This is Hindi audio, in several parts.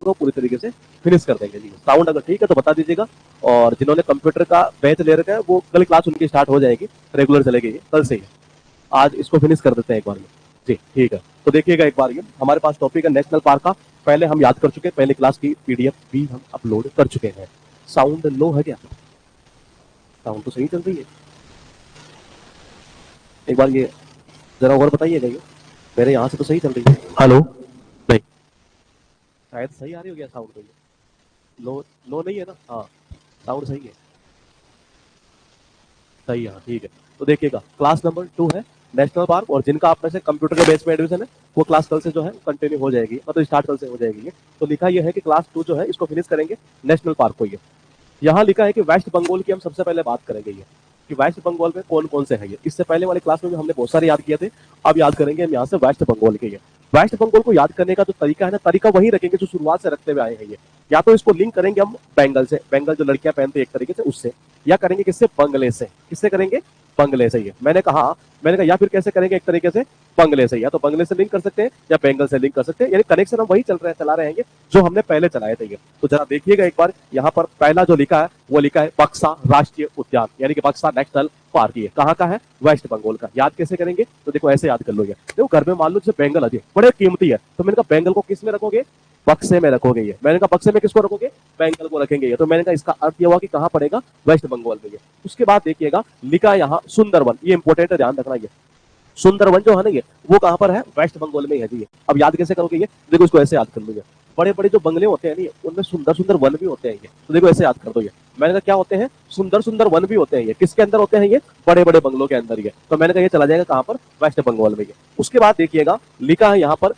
को पूरी तरीके से फिनिश कर देंगे जी। साउंड अगर ठीक है तो बता दीजिएगा, और जिन्होंने कंप्यूटर का बैच ले रखा है वो कल क्लास उनकी स्टार्ट हो जाएगी, रेगुलर चलेगी ये कल से ही। आज इसको फिनिश कर देते हैं एक बार में जी, ठीक है। तो देखिएगा एक बार ये हमारे पास टॉपिक है नेशनल पार्क का, पहले हम याद कर चुके हैं, पहले क्लास की पीडीएफ भी हम अपलोड कर चुके हैं। साउंड लो है क्या? साउंड तो सही चल रही है, एक बार ये जरा और बताइएगा, ये मेरे यहाँ से तो सही चल रही है। हेलो, नहीं शायद सही आ रही हो गया साउंड, तो ये लो लो नहीं है ना? हाँ साउंड सही है, सही है, हाँ ठीक है। तो देखिएगा क्लास नंबर 2 है नेशनल पार्क, और जिनका आप में से कंप्यूटर के बेस में एडमिशन है वो क्लास कल से जो है कंटिन्यू हो जाएगी, मतलब स्टार्ट कल से हो जाएगी ये। तो लिखा ये है कि क्लास 2 जो है इसको फिनिश करेंगे नेशनल पार्क को। ये यहाँ लिखा है कि वेस्ट बंगाल की हम सबसे पहले बात करेंगे, ये कि वेस्ट बंगाल में कौन कौन से हैं ये। इससे पहले वाले क्लास में भी हमने बहुत सारे याद किए थे, अब याद करेंगे हम यहाँ से वेस्ट बंगाल के। ये वेस्ट बंगाल को याद करने का जो तरीका है ना, तरीका वही रखेंगे जो शुरुआत से रखते हुए आए हैं ये। या तो इसको लिंक करेंगे हम बेंगल से, बेंगल जो लड़कियां पहनते हैं एक तरीके से उससे, या करेंगे किससे? बंगले से। किससे करेंगे? बंगले से। ये मैंने कहा या फिर कैसे करेंगे? एक तरीके से बंगले से, या तो बंगले से लिंक कर सकते हैं या बेंगल से लिंक कर सकते हैं, यानी कनेक्शन हम वही चला रहे हैं जो हमने पहले चलाए थे ये। तो जरा देखिएगा एक बार, यहाँ पर पहला जो लिखा है वो लिखा है बक्सा राष्ट्रीय उद्यान, यानी कि बक्सा नेशनल पार्क। ये कहाँ का है? वेस्ट बंगाल का। याद कैसे करेंगे? तो देखो ऐसे याद कर लो, ये देखो घर में मान लो जैसे बेंगल है बड़े कीमती है, तो मैंने कहा बेंगल को किस में रखोगे? बक्से में रखोगे ये। मैंने कहा बक्से में किसको रखोगे? बेंगल को रखेंगे ये। तो मैंने कहा इसका अर्थ ये हुआ कि कहाँ पड़ेगा? वेस्ट बंगाल में ये। उसके बाद देखिएगा लिखा है यहाँ सुंदरवन, ये इंपोर्टेंट है, ध्यान रखना। ये सुंदरवन जो है ना, ये वो कहाँ पर है? वेस्ट बंगाल में ही है जी। अब याद कैसे करोगे? ये देखो इसको ऐसे याद कर लो, ये बड़े बड़े जो बंगले होते हैं ना उनमें सुंदर सुंदर वन भी होते हैं ये। तो देखो ऐसे याद कर दो, ये मैंने कहा क्या होते हैं? सुंदर सुंदर वन भी होते हैं ये। किसके अंदर होते हैं? ये बड़े बड़े बंगलों के अंदर ये। तो मैंने कहा ये चला जाएगा कहाँ पर? वेस्ट बंगाल में ये। उसके बाद देखिएगा लिखा है यहाँ पर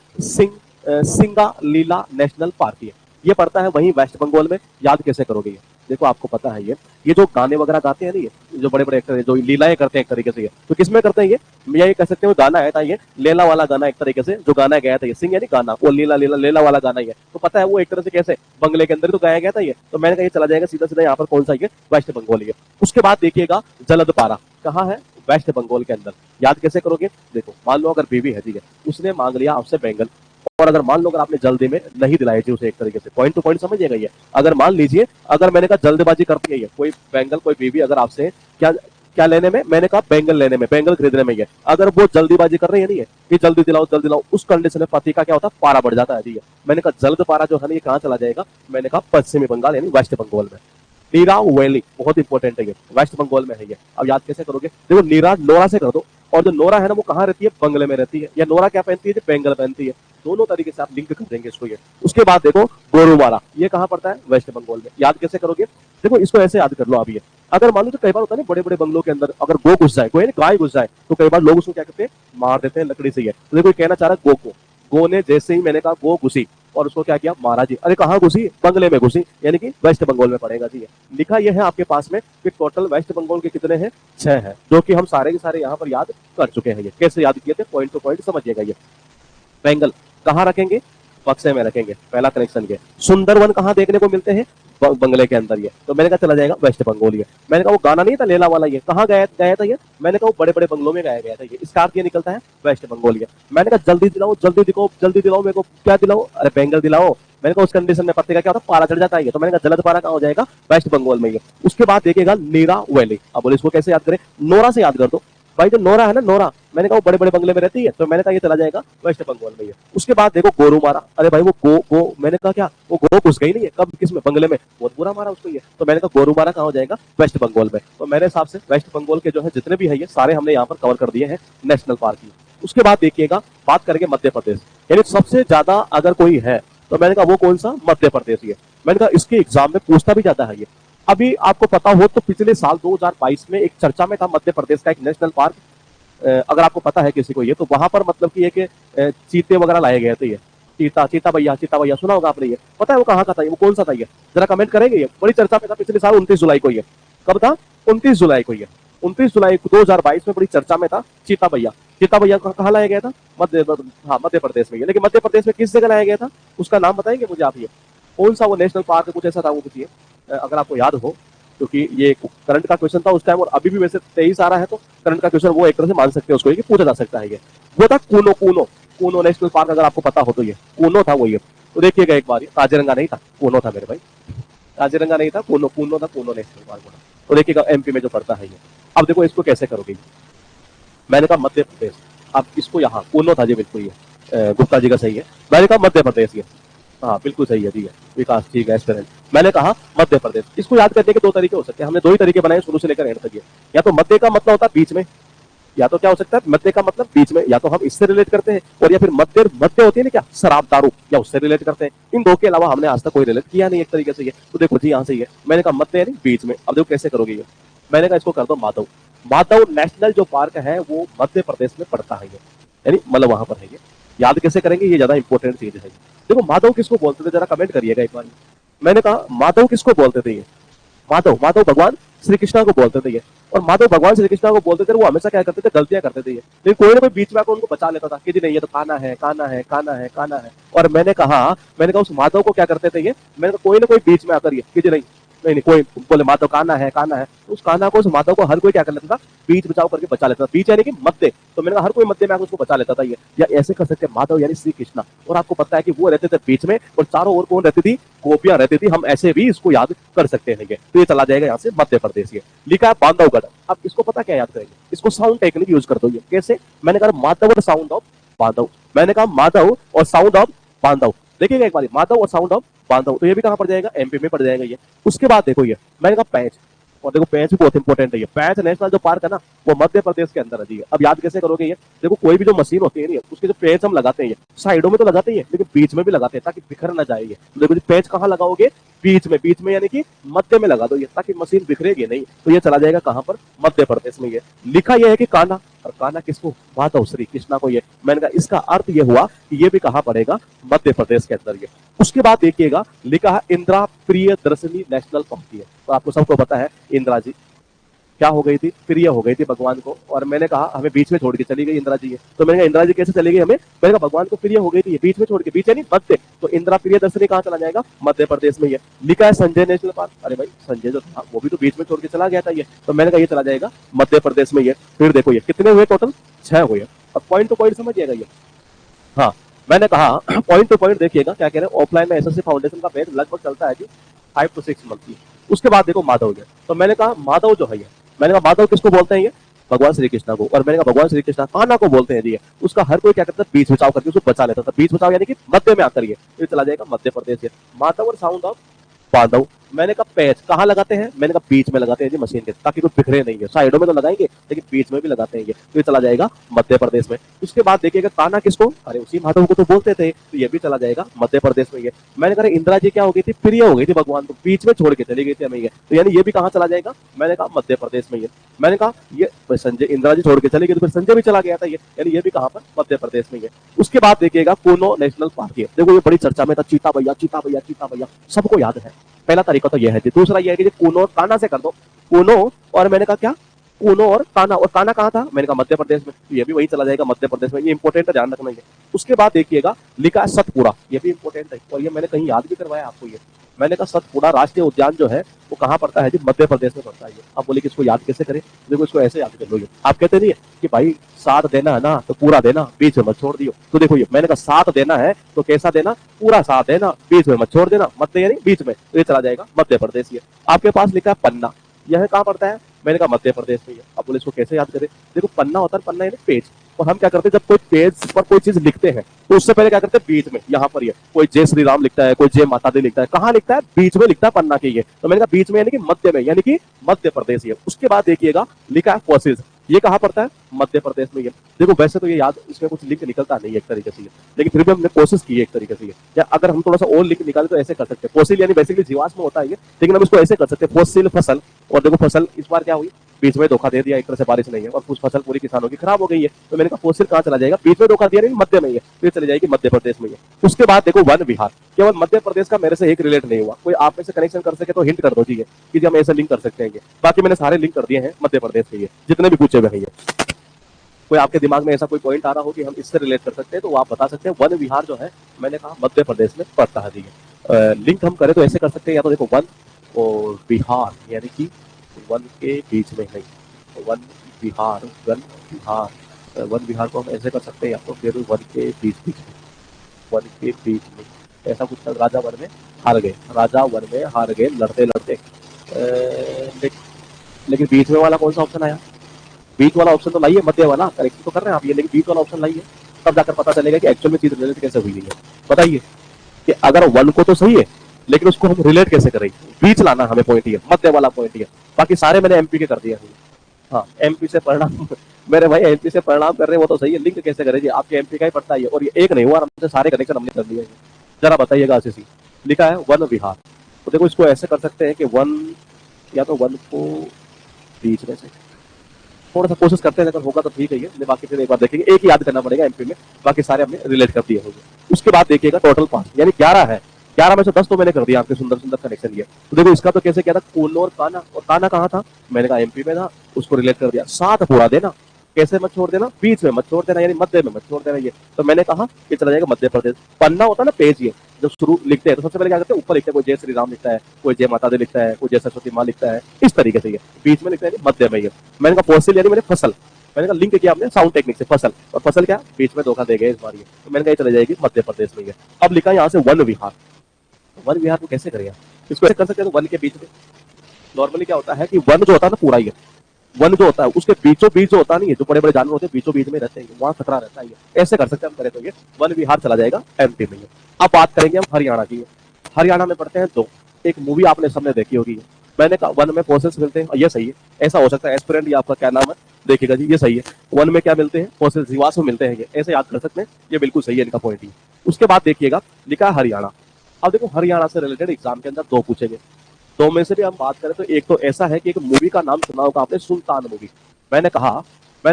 सिंगालीला नेशनल पार्क। ये पड़ता है वहीं वेस्ट बंगाल में। याद कैसे करोगे? ये देखो आपको पता है, ये जो गाने वगैरह गाते हैं ना, ये जो बड़े बड़े एक्टर जो लीलाएं करते हैं एक तरीके से, ये तो किसमें करते हैं? ये कह सकते हो गाना है था ये लेला वाला गाना, एक तरीके से जो गाना गाया था ये, सिंग यानी गाना, वो लीला लीला लेला वाला गाना ही है। तो पता है वो एक तरह से कैसे बंगले के अंदर तो गाया गया था ये। तो मैंने कहा ये चला जाएगा सीधा सीधा यहाँ पर कौन सा? ये वेस्ट बंगाल है। उसके बाद देखिएगा जलदपारा कहाँ है? वेस्ट बंगाल के अंदर। याद कैसे करोगे? देखो मान लो अगर बीवी है, ठीक है, उसने मांग लिया आपसे बैंगल, और अगर मान लो अगर आपने जल्दी में नहीं दिलाए थे उसे, एक तरीके से पॉइंट टू पॉइंट समझिएगा ये। अगर मान लीजिए, अगर मैंने कहा जल्दबाजी करती है ये कोई बैंगल, कोई बीवी अगर आपसे क्या क्या लेने में, मैंने कहा बैंगल लेने में, बैंगल खरीदने में, ये अगर वो जल्दीबाजी कर रही है नहीं है कि जल्दी दिलाओ, उस कंडीशन में पति का क्या होता है? पारा बढ़ जाता है जी। मैंने कहा जल्द पारा जो है ना ये कहाँ चला जाएगा? मैंने कहा पश्चिमी बंगाल यानी वेस्ट बंगाल में। नीरा वैली बहुत इंपॉर्टेंट है ये, वेस्ट बंगाल में है ये। अब याद कैसे करोगे? देखो नीरा नोरा से कर दो, और जो नोरा है ना वो कहाँ रहती है? बंगले में रहती है। या नोरा क्या पहनती है? जो बेंगल पहनती है। दोनों तरीके से आप लिंक कर देंगे इसको ये। उसके बाद देखो गोरुमारा, ये कहाँ पड़ता है? वेस्ट बंगाल में। याद कैसे करोगे? देखो इसको ऐसे याद कर लो आप, ये अगर मान लो तो कई बार होता है ना बड़े बड़े बंगलों के अंदर अगर गो घुस जाए, कोई गाय घुस जाए, तो कई बार लोग उसको क्या करते हैं? मार देते हैं लकड़ी से। ये तो देखो कहना चाह रहा है गो को, गो ने जैसे ही मैंने कहा गो घुसी और उसको क्या किया? मारा जी। अरे कहाँ घुसी? बंगले में घुसी, यानी कि वेस्ट बंगाल में पड़ेगा जी। लिखा यह है आपके पास में कि टोटल वेस्ट बंगाल के कितने हैं? 6 हैं, जो कि हम सारे के सारे यहाँ पर याद कर चुके हैं। ये कैसे याद किए थे? पॉइंट टू पॉइंट समझिएगा। ये बेंगल कहाँ रखेंगे? बक्से में रखेंगे, पहला कनेक्शन ये। सुंदरवन कहाँ देखने को मिलते हैं? बंगले के अंदर ये। तो मैंने कहा चला जाएगा वेस्ट बंगाल ये। मैंने कहा वो गाना नहीं था लेला वाला, ये कहाँ गाया था ये? मैंने कहा वो बड़े बड़े बंगलों में गाया गया था ये। इसका अर्थ ये निकलता है वेस्ट बंगाल ये। मैंने कहा जल्दी दिलाओ, जल्दी दिखाओ, जल्दी दिलाओ मेरे को। क्या दिलाओ? अरे बेंगल दिलाओ। मैंने कहा उस कंडीशन में पत्ते का क्या होता है? पारा चढ़ जाता है ये। तो मैंने कहा जलद पारा कहाँ हो जाएगा? वेस्ट बंगाल में ये। उसके बाद देखिएगा नीरा वैली। अब बोले इसको कैसे याद करें? नोरा से याद कर दो भाई। जो नोरा है ना, नोरा मैंने कहा वो बड़े बड़े बंगले में रहती है, तो मैंने कहा ये चला जाएगा वेस्ट बंगाल में ये। उसके बाद देखो गोरुमारा। अरे भाई वो गो मैंने कहा क्या वो गो घुस गई नहीं है? कब? किसमें? बंगले में। बहुत बुरा मारा उसको ये। तो मैंने कहा गोरुमारा कहाँ हो जाएगा? वेस्ट बंगाल में। तो मेरे हिसाब से वेस्ट बंगाल के जो है जितने भी है ये सारे हमने यहाँ पर कवर कर दिए हैं नेशनल पार्क की। उसके बाद देखिएगा बात करेंगे मध्य प्रदेश, यानी सबसे ज्यादा अगर कोई है तो मैंने कहा वो कौन सा? मध्य प्रदेश ये। मैंने कहा इसके एग्जाम में पूछता भी जाता है ये। अभी आपको पता हो तो पिछले साल 2022 में एक चर्चा में था मध्य प्रदेश का एक नेशनल पार्क, अगर आपको पता है किसी को ये, तो वहां पर मतलब कि एक चीते वगैरह लाए गए थे ये। चीता भैया सुना होगा आपने ये? पता है वो कहाँ का था? ये वो कौन सा था ये? जरा कमेंट करेंगे। ये बड़ी चर्चा में था पिछले साल 29 जुलाई को ये। कब था? 29 जुलाई को ये। 29 जुलाई 2022 में बड़ी चर्चा में था चीता भैया कहाँ लाया गया था? मध्य प्रदेश में। लेकिन मध्य प्रदेश में किस जगह लाया गया था? उसका नाम बताएंगे मुझे आप? ये कौन सा वो नेशनल पार्क कुछ ऐसा था वो पूछिए, अगर आपको याद हो, क्योंकि ये करंट का क्वेश्चन था उस टाइम, और अभी भी वैसे 23 आ रहा है तो करंट का क्वेश्चन वो एक तरह से मान सकते हैं उसको, ये पूछा जा सकता है। ये वो था कूनो नेशनल पार्क, अगर आपको पता हो तो ये कूनो था वो ये। तो देखिएगा एक बार, काजीरंगा नहीं था, कूनो था मेरे भाई, काजीरंगा नहीं था, कूनो, कूनो था, कूनो नेशनल पार्क बोला। तो देखिएगा एमपी में जो पड़ता है ये। अब देखो इसको कैसे करोगे, मैंने कहा मध्य प्रदेश, अब इसको यहाँ कूनो था जी, बिल्कुल ये गुप्ता जी का सही है। मैंने कहा मध्य प्रदेश ये, हाँ बिल्कुल सही है जी, है विकास ठीक है एस्पिरेंट। मैंने कहा मध्य प्रदेश। इसको याद करने के दो तरीके हो सकते हैं, हमने दो ही तरीके बनाए शुरू से लेकर एंड तक ये। या तो मध्य का मतलब होता है बीच में, या तो क्या हो सकता है मध्य का मतलब बीच में, या तो हम इससे रिलेट करते हैं, और या फिर मध्य, मध्य होती है ना क्या शराब दारू, या उससे रिलेट करते हैं। इन दो के अलावा हमने आज तक कोई रिलेट किया नहीं एक तरीके से ये। तो देखो जी यहाँ से ये मैंने कहा मध्य यानी बीच में। अब देखो कैसे करोगे ये, मैंने कहा इसको कर दो माधव। माधव नेशनल जो पार्क है वो मध्य प्रदेश में पड़ता है ये, यानी मतलब वहां पर है ये। याद कैसे करेंगे, ये ज्यादा इंपॉर्टेंट चीज है। देखो माधव किसको बोलते थे, जरा कमेंट करिएगा एक बार। मैंने कहा माधव किसको बोलते थे ये, माधव, माधव भगवान श्री कृष्णा को बोलते थे ये। और माधव भगवान श्री कृष्णा को बोलते थे, वो हमेशा क्या करते थे, गलतियां करते थे ये। लेकिन कोई ना कोई बीच में आकर उनको बचा लेता था कि जी नहीं ये तो काना है, काना है, काना है, काना है। और मैंने कहा उस माधव को क्या करते थे ये, मैंने कहा कोई ना कोई बीच में आकर ये कि जी नहीं नहीं नहीं, कोई बोले माधव काना है, काना है, तो उस काना को, उस माधव को हर कोई क्या कर लेता था, बीच बचाव करके बचा लेता था। बीच यानी कि मध्य, तो मैंने कहा हर कोई मध्य में आकर उसको बचा लेता था ये। या ऐसे कर सकते हैं माधव यानी श्री कृष्णा, और आपको पता है कि वो रहते थे बीच में, और चारों ओर कौन रहती थी, गोपियां रहती थी। हम ऐसे भी इसको याद कर सकते हैं ये। तो ये चला जाएगा यहाँ से मध्य प्रदेश ये। लिखा है बांधवगढ़। अब इसको पता क्या याद करेंगे, इसको साउंड टेक्निक यूज कर दो ये। कैसे, मैंने कहा माधव और साउंड ऑफ बांधव, मैंने कहा माधव और साउंड ऑफ बांधव। देखिएगा एक बार, माधव और साउंड ऑफ बांधव, तो ये भी कहां पड़ जाएगा, एमपी में पड़ जाएगा ये। उसके बाद देखो ये मैंने कहा पैंच, और देखो पैंच भी बहुत इंपॉर्टेंट है ये। पैंच नेशनल जो पार्क है ना, वो मध्य प्रदेश के अंदर है जी। अब याद कैसे करोगे ये, देखो कोई भी जो मशीन होती है ना, उसके जो पैंच हम लगाते हैं, साइडों में तो लगाते हैं लेकिन बीच में भी लगाते हैं ताकि बिखर ना जाए ये। तो देखो जी पैंच कहाँ लगाओगे, बीच में, बीच में यानी कि मध्य में लगा दो ये, ताकि मशीन बिखरेगी नहीं। तो ये चला जाएगा कहां पर, मध्य प्रदेश में ये। लिखा यह है कि कान्हा, और कान्हा किसको, माधव श्री कृष्णा को ये। मैंने कहा इसका अर्थ ये हुआ कि ये भी कहां पड़ेगा, मध्य प्रदेश के अंदर ये। उसके बाद देखिएगा लिखा है इंदिरा प्रियदर्शनी नेशनल पार्क है। तो आपको सबको पता है इंदिरा जी क्या हो गई थी, प्रिय हो गई थी भगवान को, और मैंने कहा हमें बीच में छोड़ के चली गई इंदिरा जी है। तो मैंने कहा इंदिरा जी कैसे चली गई हमें, मैंने कहा भगवान को प्रिय हो गई थी, बीच में छोड़ के, बीच यानी मध्य, तो इंदिरा प्रियदर्शनी कहाँ चला जाएगा, मध्य प्रदेश में ये। लिखा है संजय नेशनल पार्क, अरे भाई संजय जो था वो भी तो बीच में छोड़ के चला गया था ये। तो मैंने कहा ये चला जाएगा मध्य प्रदेश में ये। फिर देखो ये कितने हुए टोटल, 6 हुए। अब पॉइंट टू पॉइंट समझिएगा ये। हाँ मैंने कहा पॉइंट टू पॉइंट देखिएगा क्या कह रहे हैं। ऑफलाइन में एसएससी फाउंडेशन का बैच लगभग चलता है जी 5 to 6 मंथ की। उसके बाद देखो माधव गया, तो मैंने कहा माधव जो है ये, मैंने कहा माधव किसको बोलते हैं ये, भगवान श्री कृष्णा को। और मैंने कहा भगवान श्री कृष्णा कान्हा को बोलते हैं जी। उसका हर कोई क्या करता है, बीच बचाव करके उसको बचा लेता था। बीच बचाव यानी कि मध्य में आकर ये चला जाएगा मध्य प्रदेश ये। माधव और साउंड ऑफ बांधव। मैंने कहा पैच कहाँ लगाते हैं, मैंने कहा बीच में लगाते हैं जी मशीन के, ताकि कोई बिखरे नहीं है। साइडों में तो लगाएंगे लेकिन बीच में भी लगाते हैं ये। तो ये चला जाएगा मध्य प्रदेश में। उसके बाद देखिएगा कान्हा किसको, अरे उसी माधव को तो बोलते थे, तो ये भी चला जाएगा मध्य प्रदेश में ये। मैंने कहा इंदिरा जी क्या हो गई थी, प्रिय हो गई थी भगवान को, बीच में छोड़ के चली गई थी हमें ये। तो यानी ये भी कहाँ चला जाएगा, मैंने कहा मध्य प्रदेश में ये। मैंने कहा ये संजय, इंदिरा जी छोड़ के चली गई तो फिर संजय भी चला गया था ये, यानी ये भी कहाँ पर, मध्य प्रदेश में ये। उसके बाद देखिएगा कूनो नेशनल पार्क है। देखो ये बड़ी चर्चा में था, चीता भैया, चीता भैया, चीता भैया, सबको याद है। पहला तरीका तो यह है जी। दूसरा यह है कि कूनो और कान्हा से कर दो, कूनो और मैंने कहा क्या, कूनो और कान्हा। और कान्हा कहाँ था, मैंने कहा मध्य प्रदेश में, तो ये भी वही चला जाएगा मध्य प्रदेश में। ये इंपॉर्टेंट है, ध्यान रखना ये। उसके बाद देखिएगा लिखा है सतपुड़ा, ये भी इंपॉर्टेंट है, और ये मैंने कहीं याद भी करवाया आपको ये। मैंने कहा सतपुड़ा राष्ट्रीय उद्यान जो है वो कहाँ पड़ता है जी, मध्य प्रदेश में पड़ता है ये। आप बोले कि इसको याद कैसे करें, देखो इसको ऐसे याद कर लो ये। आप कहते नहीं है कि भाई साथ देना है ना तो पूरा देना, बीच में मत छोड़ दियो। तो देखो ये मैंने कहा साथ देना है तो कैसा देना, पूरा साथ देना, बीच में मत छोड़ देना, मध्य यानी बीच में। तो ये चला जाएगा मध्य प्रदेश ये। आपके पास लिखा है पन्ना, यह कहाँ पड़ता है, मैंने कहा मध्य प्रदेश में है। अब बोले इसको कैसे याद करें, देखो पन्ना होता है, पन्ना यानी पेज। और हम क्या करते हैं, जब कोई पेज पर कोई चीज लिखते हैं तो उससे पहले क्या करते हैं, बीच में यहाँ पर ये कोई जय श्री राम लिखता है, कोई जय माता दी लिखता है, कहाँ लिखता है, बीच में लिखता है पन्ना के ये। तो मैंने कहा बीच में यानी कि मध्य में, यानी कि मध्य प्रदेश ये। उसके बाद देखिएगा लिखा है फोसिल्स, ये कहाँ पड़ता है, मध्य प्रदेश में ये। देखो वैसे तो ये याद, इसमें कुछ लिंक निकलता नहीं है एक तरीके से ये, लेकिन फिर भी हमने कोशिश की है एक तरीके से ये। या अगर हम थोड़ा सा और लिंक निकाले तो ऐसे कर सकते हैं। फोसिल यानी बेसिकली जीवाश्म होता है ये, लेकिन हम इसको ऐसे कर सकते हैं फोसिल फसल। और देखो फसल इस बार क्या हुई, बीच में धोखा दे दिया, एक तरह से बारिश नहीं है और कुछ फसल पूरी किसानों की खराब हो गई है। तो मैंने कहा फोसिल कहाँ चला जाएगा, बीच में धोखा दिया नहीं, मध्य में है, फिर चली जाएगी मध्य प्रदेश में है। उसके बाद देखो वन विहार, केवल मध्य प्रदेश का मेरे से एक रिलेट नहीं हुआ, कोई आप में से कनेक्शन कर सके तो हिंट कर दो जी कि हम ऐसे लिंक कर सकते हैं। बाकी मैंने सारे लिंक कर दिए हैं मध्य प्रदेश के ये, जितने भी पूछे हुए हैं ये। कोई आपके दिमाग में ऐसा कोई पॉइंट आ रहा हो कि हम इससे रिलेट कर सकते हैं तो आप बता सकते हैं। वन विहार जो है मैंने कहा मध्य प्रदेश में पड़ता है जी। लिंक हम करें तो ऐसे कर सकते हैं, या तो देखो वन और विहार यानी कि वन के बीच में नहीं, वन विहार, वन विहार, वन विहार को हम ऐसे कर सकते हैं, या तो फिर वन के बीच बीच में, वन के बीच में, ऐसा कुछ था, राजा वन में हार गए, राजा वन में हार गए लड़ते लड़ते। लेकिन बीच में वाला कौन सा ऑप्शन आया? बीच वाला ऑप्शन तो लाइए, मध्य वाला करेक्ट तो कर रहे हैं आप ये, लेकिन बीच वाला ऑप्शन लाइए, तब जाकर पता चलेगा कि एक्चुअल में चीज रिलेट कैसे हुई है। बताइए कि अगर वन को तो सही है, लेकिन उसको हम रिलेट कैसे करेंगे? बीच लाना हमें पॉइंट ये, मध्य वाला पॉइंट ये। बाकी सारे मैंने एमपी के कर दिया। हाँ, एमपी से परिणाम मेरे भाई एमपी से परिणाम कर रहे हैं वो तो सही है, लिंक कैसे करेंगे? आपके एमपी का ही पड़ता है, और ये एक नहीं हुआ, हमसे सारे कनेक्शन हमने कर दिए हैं। जरा बताइएगा आशीष जी। लिखा है वन विहार, तो देखो इसको ऐसे कर सकते हैं कि वन, या तो वन को बीच में से थोड़ा सा कोशिश करते हैं, अगर होगा तो ठीक है ये, बाकी फिर एक बार देखेंगे, एक ही याद करना पड़ेगा एमपी में, बाकी सारे हमने रिलेट कर दिए होंगे। उसके बाद देखिएगा टोटल 5 यानी 11 है, 11 में से 10 तो मैंने कर दिया आपके सुंदर सुंदर कनेक्शन ये। तो देखो इसका तो कैसे किया था, कोल्लो और काना, और काना कहाँ था? मैंने कहा एमपी में था, उसको रिलेट कर दिया। 7 पूरा देना, कैसे मत छोड़ देना, बीच में मत छोड़ देना, यानी मध्य में मत छोड़ देना ये। तो मैंने कहा कि चला जाएगा मध्य प्रदेश। पन्ना होता है ना पेज, ये जब शुरू लिखते हैं तो सबसे पहले क्या करते हैं, ऊपर लिखते हैं, कोई जय श्री राम लिखता है, कोई जय माता दी लिखता है, कोई जय सरस्वती माँ लिखता है, इस तरीके से ये बीच में लिखता है मध्य में ये। मैंने कहा फॉसिल यानी मैंने फसल, मैंने कहा लिंक किया आपने साउंड टेक्निक से फसल, और फसल क्या बीच में धोखा दे गए इस बार ये, तो मैंने कहा चले जाएगी मध्य प्रदेश में ये। अब लिखा यहाँ से वन विहार, वन विहार को कैसे करेगा? इसको ऐसे कर सकते हैं, तो वन के बीच में नॉर्मली क्या होता है कि वन जो होता है ना पूरा ही है, वन जो होता है उसके बीचों बीच जो होता नहीं है, जो बड़े बड़े जानवर होते हैं बीचों बीच में रहते हैं, वहां खतरा रहता है। ऐसे कर सकते हैं हम, करें तो ये वन विहार चला जाएगा एमपी में। अब बात करेंगे हम हरियाणा की। हरियाणा में पढ़ते हैं दो, एक मूवी आपने सबने देखी होगी, मैंने कहा वन में फोसिल्स मिलते हैं, ये सही है। ऐसा हो सकता है एस्पिरेंट, ये आपका क्या नाम है देखिएगा जी, ये सही है। वन में क्या मिलते हैं? फोसिल्स, जीवाश्म मिलते हैं, ये ऐसे याद कर सकते हैं, ये बिल्कुल सही है इनका पॉइंट ही। उसके बाद देखिएगा लिखा है हरियाणा। अब देखो हरियाणा से रिलेटेड एग्जाम के अंदर 2 पूछेंगे, 2 में से भी हम बात करें तो एक तो ऐसा है कि एक मूवी का नाम सुना होगा आपने, सुल्तान मूवी। मैंने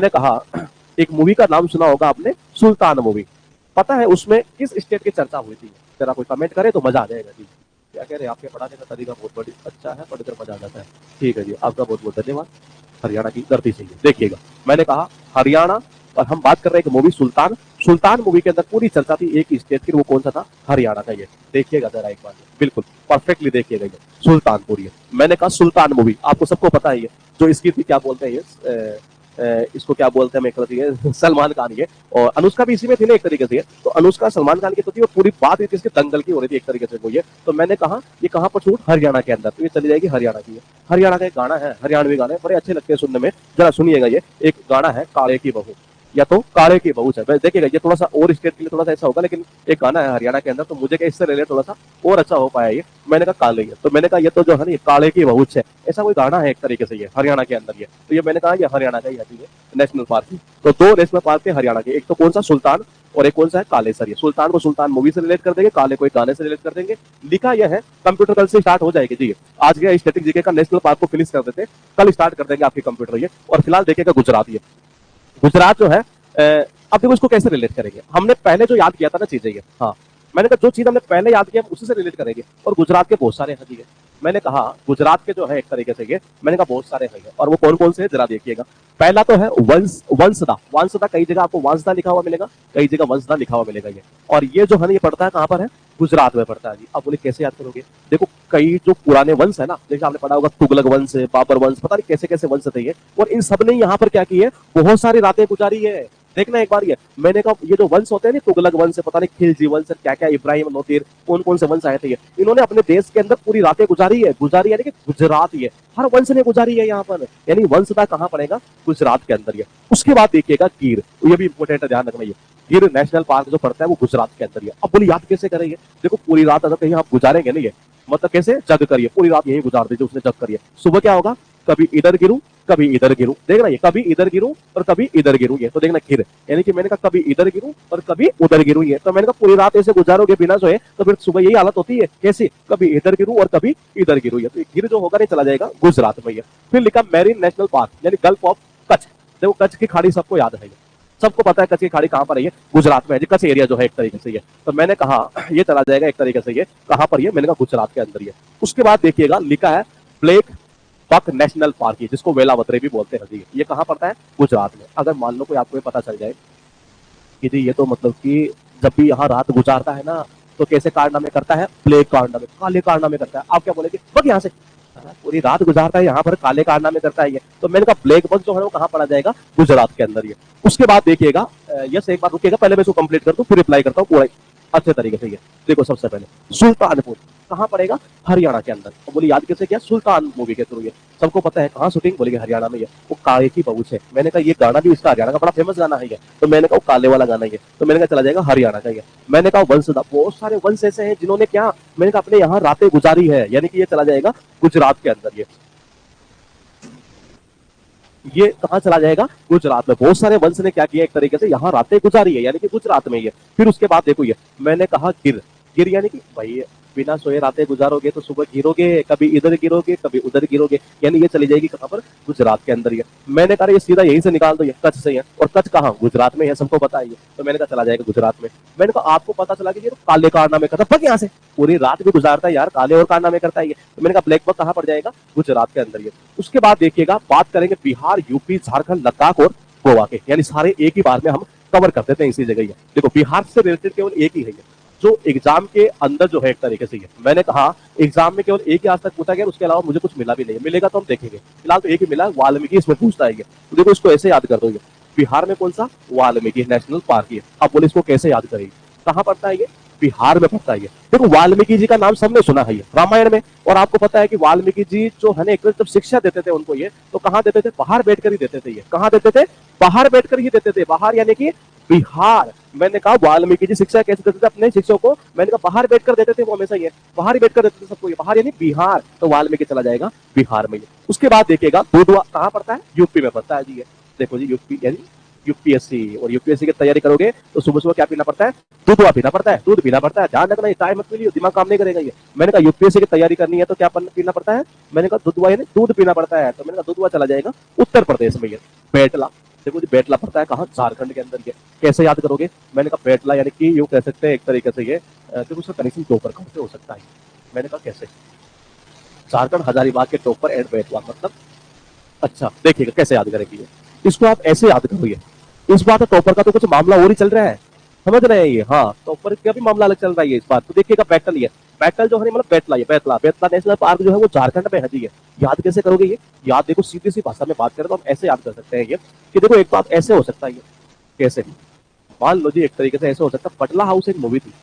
कहा एक मूवी का नाम सुना होगा आपने, सुल्तान मूवी। पता है उसमें किस स्टेट की चर्चा हुई थी? जरा कोई कमेंट करे तो मजा आ जाएगा जी। क्या कह रहे हैं, आपके पढ़ाने का तरीका बहुत बड़ी अच्छा है, पढ़कर मजा आ जाता है। ठीक है जी, आपका बहुत बहुत धन्यवाद। हरियाणा की धरती से ही देखिएगा, मैंने कहा हरियाणा, और हम बात कर रहे हैं एक मूवी सुल्तान। सुल्तान मूवी के अंदर पूरी चर्चा थी एक स्टेट की, वो कौन सा था? हरियाणा का। ये देखिएगा जरा एक बार, बिल्कुल परफेक्टली देखिएगा, ये सुल्तानपुर है। मैंने कहा सुल्तान मूवी आपको सबको पता है, ये जो इसकी थी क्या बोलते हैं ये, इसको क्या बोलते हैं, मैं सलमान खान ये, और अनुष्का भी इसी में थी ना एक तरीके से। तो अनुष्का सलमान खान की तो थी, और पूरी बात हुई थी इसके दंगल की हो रही थी एक तरीके से वो ये। तो मैंने कहा ये कहाँ पर शूट? हरियाणा के अंदर, तो ये चली जाएगी हरियाणा की है। हरियाणा का एक गाना है, हरियाणवी गाने बड़े अच्छे लगते हैं सुनने में, जरा सुनिएगा। ये एक गाना है काले की बहू, या तो काले की बहू है, देखिएगा ये थोड़ा सा और स्टेट के लिए थोड़ा सा ऐसा होगा, लेकिन एक गाना है हरियाणा के अंदर, तो मुझे क्या इससे रिलेट थोड़ा सा और अच्छा हो पाया ये। मैंने कहा काले है, तो मैंने कहा ये तो जो है ना ये काले की बहू है, ऐसा कोई गाना है एक तरीके से ये हरियाणा के अंदर ये। तो ये मैंने कहा ये हरियाणा का ही है नेशनल पार्क की। तो 2 नेशनल पार्क थे हरियाणा के, एक तो कौन सा सुल्तान, और एक कौन सा है कालेसर। ये सुल्तान को सुल्तान मूवी से रिलेट कर देंगे, काले को एक गाने से रिलेट कर देंगे। लिखा यह है, कंप्यूटर कल से स्टार्ट हो जाएगी जी। आज के स्टैटिक जीके का नेशनल पार्क को फिनिश कर देते, कल स्टार्ट कर देंगे आपके कंप्यूटर ये। और फिलहाल देखिएगा गुजरात, ये गुजरात जो है, अब देखो इसको कैसे रिलेट करेंगे। हमने पहले जो याद किया था ना चीजें ये, हाँ मैंने कहा जो चीज हमने पहले याद किया उसी से रिलेट करेंगे। और गुजरात के बहुत सारे हैं, मैंने कहा गुजरात के जो है एक तरीके से ये, मैंने कहा बहुत सारे हैं, और वो कौन कौन से हैं जरा देखिएगा। पहला तो है वंसदा। वंसदा कई जगह आपको वांसदा लिखा हुआ मिलेगा, कई जगह वंसदा लिखा हुआ मिलेगा ये। और ये जो है ना ये पड़ता है कहाँ पर है? गुजरात में पड़ता है जी। अब बोले कैसे याद करोगे? देखो कई जो पुराने वंश है ना, जैसे आपने पढ़ा होगा तुगलक वंश, बाबर वंश, पता नहीं कैसे कैसे वंश थे ये, और इन सब ने यहाँ पर क्या की है, बहुत सारी रातें गुजारी है। देखना एक बार ये, मैंने कहा ये जो वंश होते हैं ना, तुगलक वंश, पता नहीं खिलजी वंश, क्या क्या, इब्राहिम लोथीर, कौन कौन से वंश आए थे ये, इन्होंने अपने देश के अंदर पूरी रातें गुजारी है। गुजारी यानी कि गुजरात, ये हर वंश ने गुजारी है यहाँ पर, यानी वंशता कहाँ पड़ेगा? गुजरात के अंदर ये। उसके बाद देखिएगा गिर, ये भी इंपोर्टेंट है, ध्यान रखना। ये गिर नेशनल पार्क जो पड़ता है वो गुजरात के अंदर है। अब बोली याद कैसे करेंगे? देखो पूरी रात अगर कहीं आप गुजारेंगे ना, ये मतलब कैसे जग करिए, पूरी रात यही गुजार दीजिए, उसने जग करिए। सुबह क्या होगा? कभी इधर गिरूं कभी इधर गिरूं, देखना ये, कभी इधर गिरूं और कभी इधर गिरूं ये। तो देखना गिर यानी कि मैंने कहा कभी इधर गिरूं और कभी उधर गिरूं ये। तो मैंने कहा पूरी रात ऐसे गुजारोगे बिना सोए तो फिर सुबह यही हालत होती है, कैसी? कभी इधर गिरूं और कभी इधर गिरूं ये। तो गिर जो होगा नहीं चला जाएगा गुजरात में ये। फिर लिखा मैरीन नेशनल पार्क यानी गल्फ ऑफ कच्छ। देखो कच्छ की खाड़ी सबको याद है, सबको पता है कच्छ की खाड़ी कहाँ पर है? गुजरात में है, कच्छ एरिया जो है एक तरीके से ये। तो मैंने कहा ये चला जाएगा एक तरीके से ये, कहाँ पर ये? मैंने कहा गुजरात के अंदर ये। उसके बाद देखिएगा लिखा है ब्लैक बक नेशनल पार्क, जिसको वेलावतरे भी बोलते हैं जी, ये कहाँ पड़ता है? गुजरात में। अगर मान लो कोई आपको पता चल जाए कि जी ये तो मतलब कि जब भी यहाँ रात गुजारता है ना तो कैसे कारनामे करता है? ब्लैक कारनामे, काले कारनामे करता है। आप क्या बोलेंगे? बग यहाँ से पूरी रात गुजारता है यहाँ पर, काले कारनामे करता है ये। तो मैंने कहा ब्लैक बक जो है वो कहाँ पड़ा जाएगा? गुजरात के अंदर ये। उसके बाद देखिएगा, यस एक बार रुकिएगा, पहले मैं इसको कंप्लीट कर दूं फिर रिप्लाई करता हूँ पूरा। अच्छे तरीके से ये देखो। सबसे पहले सुल्तानपुर कहाँ पड़ेगा? हरियाणा के अंदर। तो बोली याद कैसे किया? सुल्तान मूवी के थ्रू। ये सबको पता है कहाँ शूटिंग, बोली हरियाणा में। ये वो काले की बहू है। मैंने कहा ये गाना भी इसका हरियाणा का बड़ा फेमस गाना है ये। तो मैंने कहा वो काले वाला गाना है। तो मैंने कहा चला जाएगा हरियाणा का ये। मैंने कहा वंश था, बहुत सारे वंश ऐसे हैं जिन्होंने क्या, मैंने कहा अपने यहाँ रातें गुजारी है, यानी कि ये चला जाएगा गुजरात के अंदर। ये कहाँ चला जाएगा? गुजरात में। बहुत सारे वंश ने क्या किया, एक तरीके से यहाँ रातें गुजारी है, यानी कि गुजरात में ये। फिर उसके बाद देखो ये मैंने कहा गिर। गिर यानी कि भाई बिना सोए रातें गुजारोगे तो सुबह गिरोगे, कभी इधर गिरोगे कभी उधर गिरोगे, यानी ये चली जाएगी कहाँ पर? गुजरात के अंदर। ये मैंने कहा ये सीधा यहीं से निकाल दो, ये कच्छ से है। और कच्छ कहाँ? गुजरात में है, सबको पता है ये। तो मैंने कहा चला जाएगा गुजरात में। मैंने कहा आपको पता चला कि ये तो काले कारनामे करता, पक यहाँ से पूरी रात भी गुजारता है यार, काले और कारनामे करता है ये। तो मैंने कहा ब्लैक बक कहाँ पड़ जाएगा? गुजरात के अंदर ये। उसके बाद देखिएगा बात करेंगे बिहार, यूपी, झारखंड, लद्दाख और गोवा के, यानी सारे एक ही बार में हम कवर कर देते हैं इसी जगह। ये देखो बिहार से रिलेटेड केवल एक ही है ये, जो एग्जाम के अंदर जो है एक तरीके से। ये मैंने कहा एग्जाम में केवल एक ही आज तक पूछा गया, उसके अलावा मुझे कुछ मिला भी नहीं है। मिलेगा तो हम देखेंगे, फिलहाल तो एक ही मिला, वाल्मीकि इसमें पूछता है ये। तो देखो इसको ऐसे याद कर दो, ये बिहार में कौन सा? Valmiki national park. ये अब बोले इसको कैसे याद करेंगे? कहाँ पड़ता है ये? बिहार में पड़ता है ये। देखो वाल्मीकि जी का नाम सबने सुना है ये रामायण में, और आपको पता है कि वाल्मीकि जी जो है ना एक जब शिक्षा देते थे उनको ये, तो कहाँ देते थे? बाहर बैठकर ही देते थे ये। कहाँ देते थे? बाहर बैठकर ही देते थे। बाहर यानी कि बिहार। मैंने कहा वाल्मीकि जी शिक्षा कैसे देते थे अपने शिष्यों को? मैंने कहा बाहर बैठकर देते थे वो, हमेशा ये बाहर ही बैठकर देते थे सबको। ये बाहर यानी बिहार, तो वाल्मीकि चला जाएगा बिहार में ये। उसके बाद देखिएगा दुधवा कहाँ पड़ता है? यूपी में पड़ता है जी ये। देखो जी यूपी यानी यूपीएससी, और यूपीएससी की तैयारी करोगे तो सुबह सुबह क्या पीना पड़ता है? दूधवा पीना पड़ता है, दूध पीना पड़ता है। ध्यान रखना ये चाय मत पी लियो, दिमाग काम नहीं करेगा ये। मैंने कहा यूपीएससी की तैयारी करनी है तो क्या पीना पड़ता है? मैंने कहा दूधवा यानी दूध पीना पड़ता है। तो मैंने कहा दूधवा चला जाएगा उत्तर प्रदेश में ये। बेटला, देखो जी बेटला पड़ता है कहाँ? झारखंड के अंदर ये। कैसे याद करोगे? मैंने कहा बेटला यानी कि यूं कह सकते हैं एक तरीके से ये, देखो उसका कनेक्शन टोपर कहाँ से हो सकता है? मैंने कहा कैसे? झारखंड हजारीबाग के टोपर एंड बेटला मतलब। अच्छा देखिएगा कैसे याद करेंगे ये, इसको आप ऐसे याद करोगे। इस बार तो टॉपर का तो कुछ मामला और ही चल रहा है, समझ रहे हैं ये? हाँ टॉपर का भी मामला अलग चल रहा है ये इस बार। तो देखिएगा बैटल ये, बैटल जो है मतलब बेतला, ये बेतला, बेतला नेशनल पार्क जो है वो झारखंड में है जी। ये याद कैसे करोगे ये? याद देखो सीधी सी भाषा में बात करें तो हम ऐसे याद कर सकते हैं ये कि देखो एक बात ऐसे हो सकता है ये। कैसे? मान लो जी एक तरीके से ऐसे हो सकता है, बटला हाउस एक मूवी थी,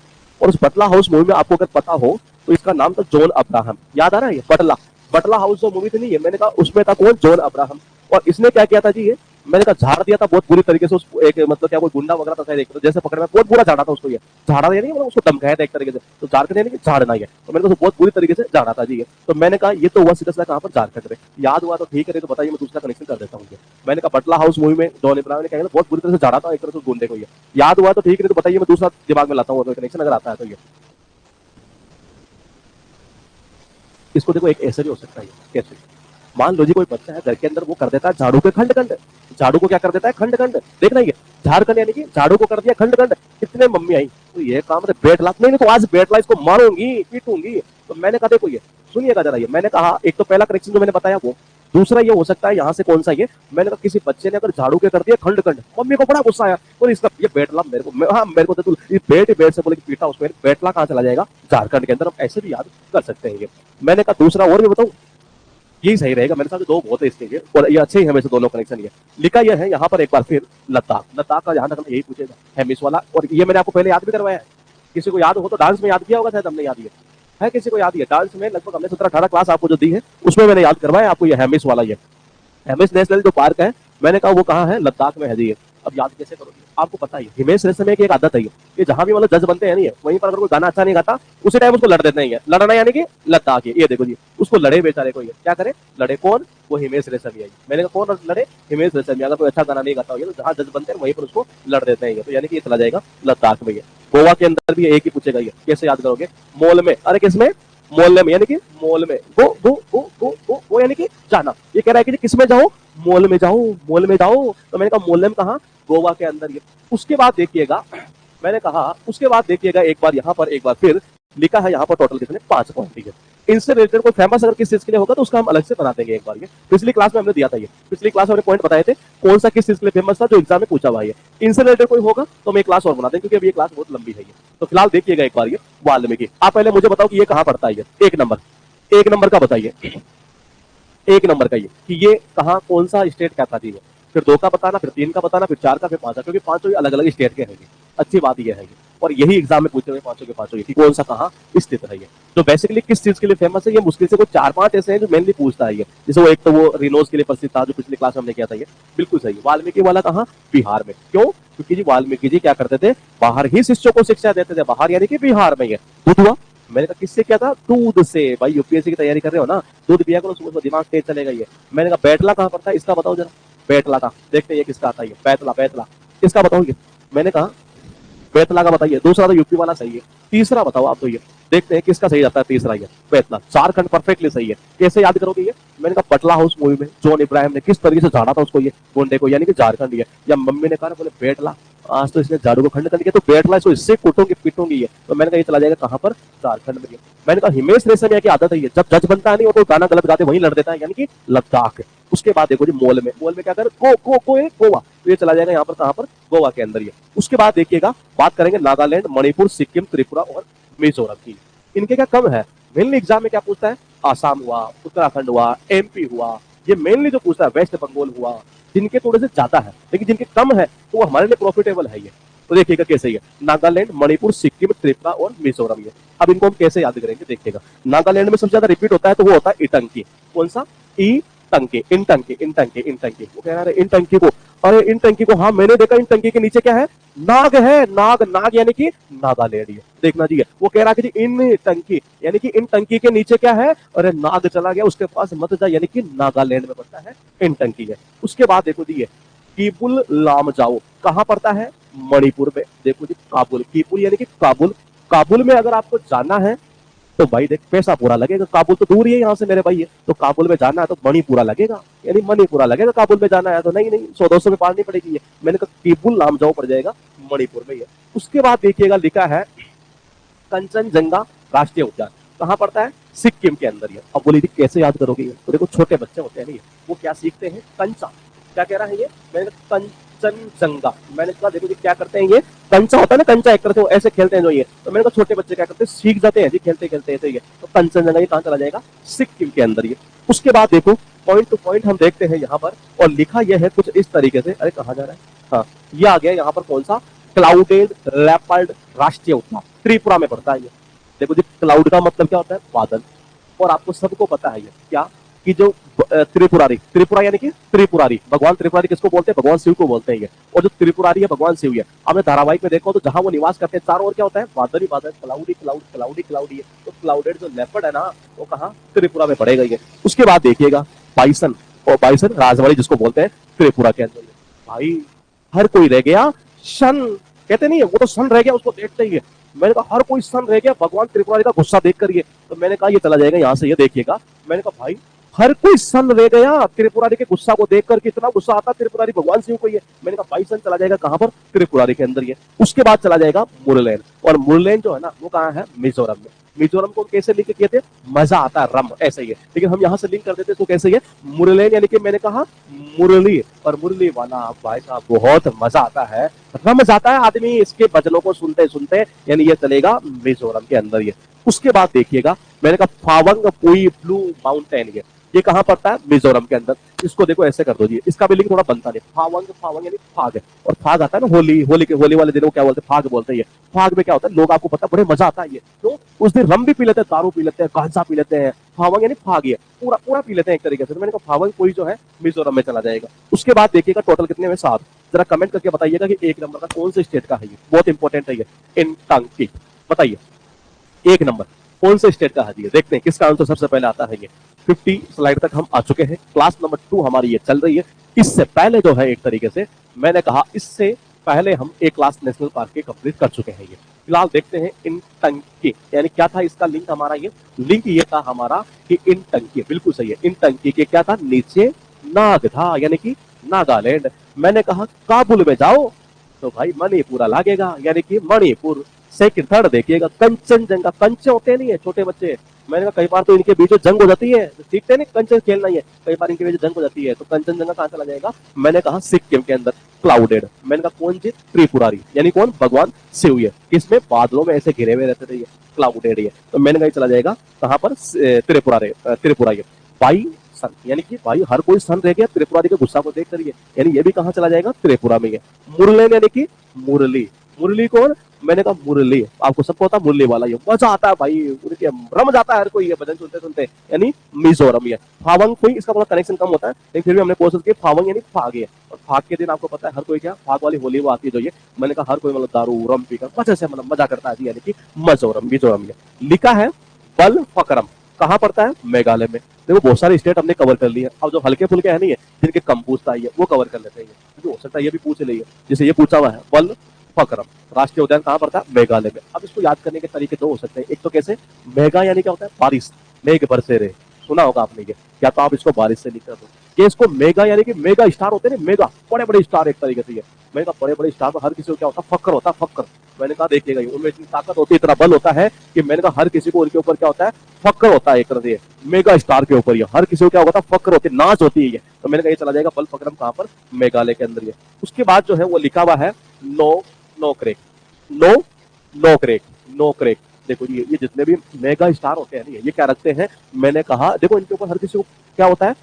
और उस बटला हाउस मूवी में आपको अगर पता हो तो इसका नाम था जॉन अब्राहम। याद आ रहा है ये? बटला, बटला हाउस जो मूवी थी नहीं है, मैंने कहा उसमें था कौन? John Abraham. और इसने क्या किया था जी ये? मैंने कहा झाड़ दिया था बहुत बुरी तरीके से उसको, एक मतलब क्या कोई गुंडा वगैरह था शायद, तो जैसे पकड़ में बहुत बुरा झाड़ा था उसको ये। झाड़ा यानी मतलब उसको धमकाया था एक तरीके से, तो झारखंड यानी कि झाड़ना ही है। तो मैंने कहा बहुत बुरी तरीके से झाड़ा था जी ये। तो मैंने कहा ये तो हुआ सीधा सीधा कहाँ पर? झारखंड में। याद हुआ तो ठीक है, नहीं तो बताइए मैं दूसरा कनेक्शन कर देता हूँ। मैंने कहा बटला हाउस मूवी में जॉन अब्राहम ने क्या बहुत बुरी तरह से झाड़ा था एक तरह से गुंडे को ये। याद हुआ तो ठीक है, नहीं तो बताइए मैं दूसरा दिमाग में लाता हूँ कनेक्शन अगर आता है तो ये। इसको देखो एक ऐसे भी हो सकता है। कैसे? मान लो जी कोई बच्चा है घर के अंदर, वो कर देता है झाड़ू के खंड खंड। झाड़ू को क्या कर देता है? खंड खंड। देखना ये झारखंड यानी कि झाड़ू को कर दिया खंड खंड। कितने मम्मी आई तो ये काम है बेट लात नहीं, तो आज बेट ला इसको मारूंगी पीटूंगी। तो मैंने कहा देखो ये सुनिएगा जरा, ये मैंने कहा एक तो पहला करेक्शन जो मैंने बताया वो। दूसरा ये हो सकता है यहाँ से कौन सा ये, मैंने कहा किसी बच्चे ने अगर झाड़ू के कर दिया खंड खंड, मम्मी को बड़ा गुस्सा आया, बोले इसका ये बेटला मेरे को, हाँ मेरे को तो बेट ही बेट से बोले कि पीटा उसको, बेटला कहाँ चला जाएगा? झारखंड के अंदर। हम ऐसे भी याद कर सकते हैं ये। मैंने कहा दूसरा और भी बताऊं, यही सही रहेगा मेरे साथ, दो बहुत है इसके लिए और ये अच्छे ही हमें से दोनों कनेक्शन। ये लिखा यह है यहाँ पर एक बार फिर लद्दाख। लद्दाख का ध्यान रखना, यही पूछेगा हेमिस वाला। और ये मैंने आपको पहले याद भी करवाया है, किसी को याद हो तो डांस में याद किया होगा शायद, हमने याद किया है किसी को याद है? डांस में लगभग हमने 17-18 क्लास आपको जो दी है उसमें मैंने याद करवाया आपको ये हेमिस वाला। ये हेमिस नेशनल जो पार्क है, मैंने कहा वो कहाँ है? लद्दाख में है जी। अब याद कैसे करोगे? आपको पता है हिमेश रेशमिया की एक आदत है कि जहां भी मतलब जज बनते हैं नहीं, वहीं पर अगर कोई गाना अच्छा नहीं गाता उसी टाइम उसको लड़ देते हैं। लड़ना यानी कि लद्दाख। ये देखो जी उसको लड़े बेचारे को, ये क्या करे? लड़े कौन? वो हिमेश रेशमिया। मैंने कहा कौन लड़े? हिमेश रेशमिया। अगर कोई अच्छा गाना नहीं गाता हो तो जहां जज बनते हैं वहीं पर उसको लड़ देते हैं। तो यानी कि ये चला जाएगा लद्दाख में। ये गोवा के अंदर भी एक ही पूछेगा, ये कैसे याद करोगे? मॉल में। अरे किसमें? मोहल्ले में, यानी कि मॉल में। गो गो गो गो गो वो यानी कि जाना। ये कह रहा है कि किस में जाओ? मॉल में जाओ, मॉल में जाओ। तो मैंने कहा मॉल में कहा? गोवा के अंदर ये। उसके बाद देखिएगा, मैंने कहा उसके बाद देखिएगा एक बार यहाँ पर एक बार फिर लिखा है यहाँ पर टोटल कितने? 5 पॉइंट है। इनसे रिलेटेड कोई फेमस अगर किस चीज के लिए होगा तो उसका हम अलग से बना देंगे एक बार। ये पिछली क्लास में हमने दिया था, ये पिछली क्लास में हमने पॉइंट बताए थे कौन सा किस चीज के लिए फेमस था जो एग्जाम में पूछा हुआ है। इनसे रिलेटेड कोई होगा तो हम एक क्लास और बना देंगे क्योंकि अभी ये क्लास बहुत लंबी है। ये तो फिलहाल देखिएगा एक बार ये वाल्मीकि। आप पहले मुझे बताओ कि ये कहाँ पड़ता है? ये एक नंबर का बताइए, एक नंबर का ये कि ये कहाँ कौन सा स्टेट क्या था जी? फिर 2 का बताना, फिर 3 का बताना, फिर 4 का, फिर 5 का, क्योंकि पांचों ही अलग अलग स्टेट के हैं। अच्छी बात यह है ये। और यही एग्जाम में पूछते हुए पांचों के पांचों ही कि कौन सा कहाँ स्थित है ये। तो बेसिकली किस चीज के लिए फेमस है, ये मुश्किल से कोई 4-5 ऐसे हैं जो मेनली पूछता है ये। जैसे वो एक तो वो रिनोज के लिए प्रसिद्ध था, जो पिछली क्लास में हमने किया था ये। बिल्कुल सही। वाल्मीकि वाला कहाँ? बिहार में। क्यों? क्योंकि जी वाल्मीकि जी क्या करते थे, बाहर ही शिष्यों को शिक्षा देते थे। बाहर यानी कि बिहार में। ये दूध हुआ। मैंने कहा किससे किया था? दूध से। भाई यूपीएससी की तैयारी कर रहे हो ना, दूध पिया करो सुबह, दिमाग तेज चलेगा ये। मैंने कहा बैटला कहाँ पड़ता है, इसका बताओ जरा। बैटला का देखते हैं ये किसका आता है। बैतला, बैतला इसका बताओ ये। मैंने कहा बैतला का बताइए। दूसरा तो यूपी वाला सही है, तीसरा बताओ आप। तो ये देखते हैं किसका सही आता है। तीसरा ये बैतला। झारखंड परफेक्टली सही है। कैसे याद करोगे ये? मैंने कहा बटला हाउस मूवी में जॉन इब्राहिम ने किस तरीके से झाड़ा था उसको, ये गोंडे को, यानी कि झारखंड ये। या मम्मी ने कहा ना, बोले बैटला आज तो इसने झाड़ू को खंड कर दिया, तो बैटला इसको इससे कूटोगे पीटूंगी ये। तो मैंने कहा ये चला जाएगा कहां पर? झारखंड में ये। मैंने कहा हिमेश रेशमिया की आदत है ये, जब जज बनता है नहीं और कोई गाना गलत गाते वहीं लड़ देता है, यानी कि लद्दाख। उसके बाद देखो जी मोल में क्या कर गोवा। तो ये चला जाएगा यहाँ पर कहां पर? गोवा के अंदर ये। उसके बाद देखिएगा बात करेंगे नागालैंड, मणिपुर, सिक्किम, त्रिपुरा और मिजोरम की। इनके क्या कम है? मेनली एग्जाम में क्या पूछता है? आसाम हुआ, उत्तराखंड हुआ, एमपी हुआ। ये मेनली जो पूछता है वेस्ट बंगाल हुआ। जिनके थोड़े से ज्यादा है, लेकिन जिनके कम है तो वो हमारे लिए प्रॉफिटेबल है ये। तो देखिएगा कैसे है नागालैंड, मणिपुर, सिक्किम, त्रिपुरा और मिजोरम ये। अब इनको हम कैसे याद करेंगे देखिएगा। नागालैंड में सबसे ज्यादा रिपीट होता है तो वो होता है इटंकी। कौन सा? ई टंकी, इन टंकी, इन टंकी, इन टंकी। वो कह रहा है इन टंकी को। अरे इन टंकी को, हाँ मैंने देखा। इन टंकी के नीचे क्या है? नाग है। नाग, नाग यानी कि नागालैंड। ये देखना जी है। वो कह रहा है कि इन टंकी यानी कि इन टंकी के नीचे क्या है? अरे नाग चला गया उसके पास मत जा, यानी कि नागालैंड में पड़ता है इन टंकी है। उसके बाद देखो जी ये कीपुल लामजाओ कहाँ पड़ता है? मणिपुर में। देखो जी काबुल, कीपुल यानी कि काबुल। काबुल में अगर आपको जाना है तो भाई देख पैसा पूरा लगेगा। काबुल तो दूर ही है यहाँ से मेरे भाई है, तो काबुल में जाना है तो मणिपुरा लगेगा, यानी मणिपुरा लगेगा। काबुल में जाना है तो नहीं नहीं 100-200 में पार नहीं पड़ेगी ये। मैंने कहा कीपुल लामजाओ पड़ जाएगा, मणिपुर में ही है। उसके बाद देखिएगा लिखा है कंचनजंगा राष्ट्रीय उद्यान कहाँ पड़ता है? सिक्किम के अंदर ये। अब बोली कैसे याद करोगे ये? तो देखो छोटे बच्चे होते हैं नहीं, वो क्या सीखते हैं? कंचा। क्या कह रहा है ये? मैंने कंचनजंगा। मैंने कहा देखो जी क्या करते हैं ये, कंचा होता है ना, कंचा एक तरह से ऐसे खेलते हैं जो ये। तो मैंने कहा छोटे बच्चे क्या करते हैं? सीख जाते हैं जी खेलते खेलते ऐसे ये। तो कंचनजंगा ये कहाँ चला जाएगा? सिक्किम के अंदर ये। उसके बाद देखो पॉइंट टू पॉइंट हम देखते हैं यहाँ पर, और लिखा यह है कुछ इस तरीके से। अरे कहाँ जा रहा है? हाँ ये आ गया यहाँ पर। कौन सा? क्लाउडेड लेपर्ड राष्ट्रीय उद्यान, त्रिपुरा में पड़ता है ये। देखो जी क्लाउड का मतलब क्या होता है? बादल। और आपको सबको पता है ये क्या, कि जो त्रिपुरारी, त्रिपुरा यानी कि त्रिपुरारी, भगवान त्रिपुरारी किसको बोलते हैं? भगवान शिव को बोलते हैं ये। और जो त्रिपुरारी है भगवान शिव है। हमने धारावाहिक में देखो तो जहां वो निवास करते हैं चारों ओर क्या होता है? बादल ही बादल, क्लाउडी क्लाउड, क्लाउडी क्लाउडी है। तो क्लाउडेड जो लेपर्ड है ना, वो कहाँ? त्रिपुरा में पड़ेगा ये। उसके बाद देखिएगा बाइसन, और बाइसन राजवाड़ी जिसको बोलते हैं त्रिपुरा के अंदर। भाई हर कोई रह गया शन, कहते नहीं है वो तो सन रह गया उसको देखते ही है। मैंने कहा हर कोई सन रह गया भगवान त्रिपुरारी का गुस्सा देख कर ये। तो मैंने कहा ये चला जाएगा यहाँ से, ये देखिएगा। मैंने कहा भाई हर कोई सन रह गया त्रिपुरारी के गुस्सा को देखकर, कितना गुस्सा आता त्रिपुरारी भगवान शिव को ये। मैंने कहा भाई सन चला जाएगा कहां पर? त्रिपुरारी के अंदर ये। उसके बाद चला जाएगा मुरलैंड, और मुरलैंड जो है ना वो कहाँ है? मिजोरम में। मिजोरम को कैसे लिंक किए थे? मजा आता है रम, ऐसे ही है। लेकिन हम यहाँ से लिंक कर देते तो कैसे है? मुरलैंड यानी कि मैंने कहा मुरली, और मुरली वाला भाई साहब बहुत मजा आता है, रम जाता है आदमी इसके भजनों को सुनते सुनते। यानी ये चलेगा मिजोरम के अंदर ये। उसके बाद देखिएगा मैंने कहा फावंग पुई ब्लू माउंटेन, ये कहाँ पड़ता है? मिजोरम के अंदर। इसको देखो ऐसे कर दो जी, इसका भी लिंक थोड़ा बनता नहीं। फावंग, फावंग यानी फाग है, और फाग आता है ना होली, होली वाले दिनों क्या बोलते हैं? फाग बोलते हैं। फाग में क्या होता है? लोग आपको पता है बड़े मजा आता है ये। तो उस दिन रम भी पी लेते हैं, दारू पी लेते हैं, गांजा पी लेते हैं। फावंग यानी फाग ये पूरा पूरा पी लेते हैं एक तरीके से। तो मैंने कहा फावंग कोई जो है मिजोरम में चला जाएगा। उसके बाद देखिएगा टोटल कितने में? 7। जरा कमेंट करके बताइएगा कि 1 नंबर का कौन से स्टेट का है ये, बहुत इंपॉर्टेंट है ये। इन टंकी बताइए 1 नंबर कौन से स्टेट का है ये। देखते हैं किसका आंसर सबसे पहले आता है ये। 50 स्लाइड तक हम आ चुके हैं। क्लास नंबर 2 हमारी ये चल रही है। इससे पहले जो है एक तरीके से मैंने कहा, इससे पहले हम एक क्लास नेशनल पार्क के कंप्लीट कर चुके हैं ये। फिलहाल देखते हैं इन टंकी, यानी क्या था इसका लिंक हमारा? ये लिंक ये था हमारा कि इन टंकी, बिल्कुल सही है। इन टंकी के क्या था? नीचे नाग था, यानी कि नागालैंड। मैंने कहा काबुल में जाओ तो भाई मणिपुरा लागेगा, यानी कि मणिपुर। सेकंड थर्ड देखिएगा कंचनजंगा, कंचे होते नहीं है छोटे बच्चे। मैंने कहा कई बार तो इनके बीच जंग हो जाती है, तो सीखते नहीं कंचन खेलना ही है, कई बार इनके बीच जंग हो जाती है। तो कंचनजंगा कहाँ चला जाएगा? मैंने कहा सिक्किम के अंदर। क्लाउडेड, मैंने कहा कौन जी? त्रिपुरारी, यानी कौन? भगवान शिव ये। किसमें? बादलों में ऐसे घिरे हुए रहते थे ये, क्लाउडेड ये। तो मैंने कहा चला जाएगा कहाँ पर? त्रिपुरा ये। बाई सन, यानी कि भाई हर कोई सन रह गया त्रिपुरारी के गुस्सा को देख करिए, यानी ये भी कहाँ चला जाएगा, त्रिपुरा में है। मुरलेन यानी कि मुरली, मुरली कौन, मैंने कहा मुरली, आपको सबको पता मुरली वाला, ये मजा आता है भाई, उनके रम जाता है हर कोई ये भजन सुनते सुनते, यानी मिजोरम। ये फावंग कोई, इसका थोड़ा कनेक्शन कम होता है लेकिन फिर भी हमने कोशिश की। फावंग यानी फाग है, और फाग के दिन आपको पता है हर कोई क्या, फाग वाली होली वो आती है जो ये, मैंने कहा हर कोई मतलब दारू रम पीकर मजे से मतलब मजा करता है जी, यानी कि मिजोरम, मिजोरम। ये लिखा है बल फकरम, कहाँ पड़ता है, मेघालय में। देखो बहुत सारे स्टेट हमने कवर कर लिए, अब जो हल्के फुल्के है नहीं है जिनके कम पूछता है वो कवर कर लेते हैं, क्योंकि हो सकता है ये भी पूछ लिए, जैसे ये पूछा हुआ है बल फकरम, राष्ट्रीय उद्यान कहाँ पड़ता है, मेघालय में। अब इसको याद करने के तरीके दो हो सकते हैं, एक तो कैसे, मेघा यानी क्या होता है, बारिश, मेघ बरसे रहे, सुना होगा आपने ये, या तो आप इसको बारिश से लिख कर दो, कि इसको मेगा यानी कि मेगा स्टार होते हैं ना, मेगा बड़े बड़े स्टार एक तरीके से, ये मेगा बड़े बड़े स्टार पर हर किसी को क्या होता है, फक्र होता है, फक्र। मैंने कहा देखिएगा उनमें इतनी ताकत होती है, इतना बल होता है कि मैंने कहा हर किसी को उनके ऊपर क्या होता है, फक्र होता है एक तरह से, मेगा स्टार के ऊपर ये हर किसी को क्या होता है, फक्र होती है, नाच होती है ये। तो मैंने कहा ये चला जाएगा बल फक्रम कहाँ पर, मेघालय के अंदर ये। उसके बाद जो है वो लिखा हुआ है no no crack, no no crack, no crack. देखो ये जितने भी मेगा स्टार होते हैं ये क्या रखते हैं, मैंने कहा देखो इनके ऊपर हर किसी को क्या होता है,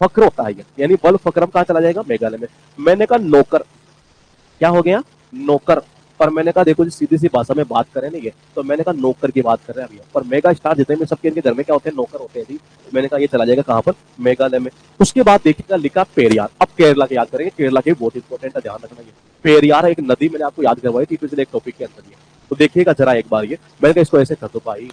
फक्र होता है ये, यानी बल फक्रम कहाँ चला जाएगा, मेघालय में। मैंने कहा नौकर, क्या हो गया, नौकर। पर मैंने कहा देखो जी सीधी सी भाषा में बात करें नहीं है, तो मैंने कहा नौकर की बात कर रहे हैं अभी, पर मेगा स्टार जितने में सबके इनके घर में क्या होते हैं, नौकर होते हैं जी। मैंने कहा ये चला जाएगा कहाँ पर, मेघालय में। उसके बाद देखिएगा लिखा पेरियार, अब केरला की याद करेंगे, केरला की बहुत इंपॉर्टेंट है, ध्यान रखना ये पेरियार एक नदी, मैंने आपको याद करवाई थी पिछले एक टॉपिक के अंदर ये, तो देखिएगा जरा एक बार ये। मैंने कहा इसको ऐसे कर दो भाई,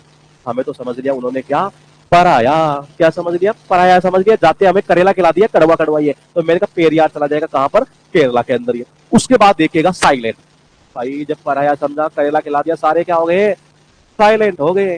हमें तो समझ लिया उन्होंने क्या, पराया, क्या समझ लिया, पराया समझ लिया, जाते हमें करेला खिला दिया, कड़वा कड़वा ये, तो मैंने कहा पेरियार चला जाएगा कहाँ पर, केरला के अंदर ये। उसके बाद देखिएगा साइलेंट, भाई जब पराया समझा करेला खिला दिया, सारे क्या हो गए, साइलेंट हो गए।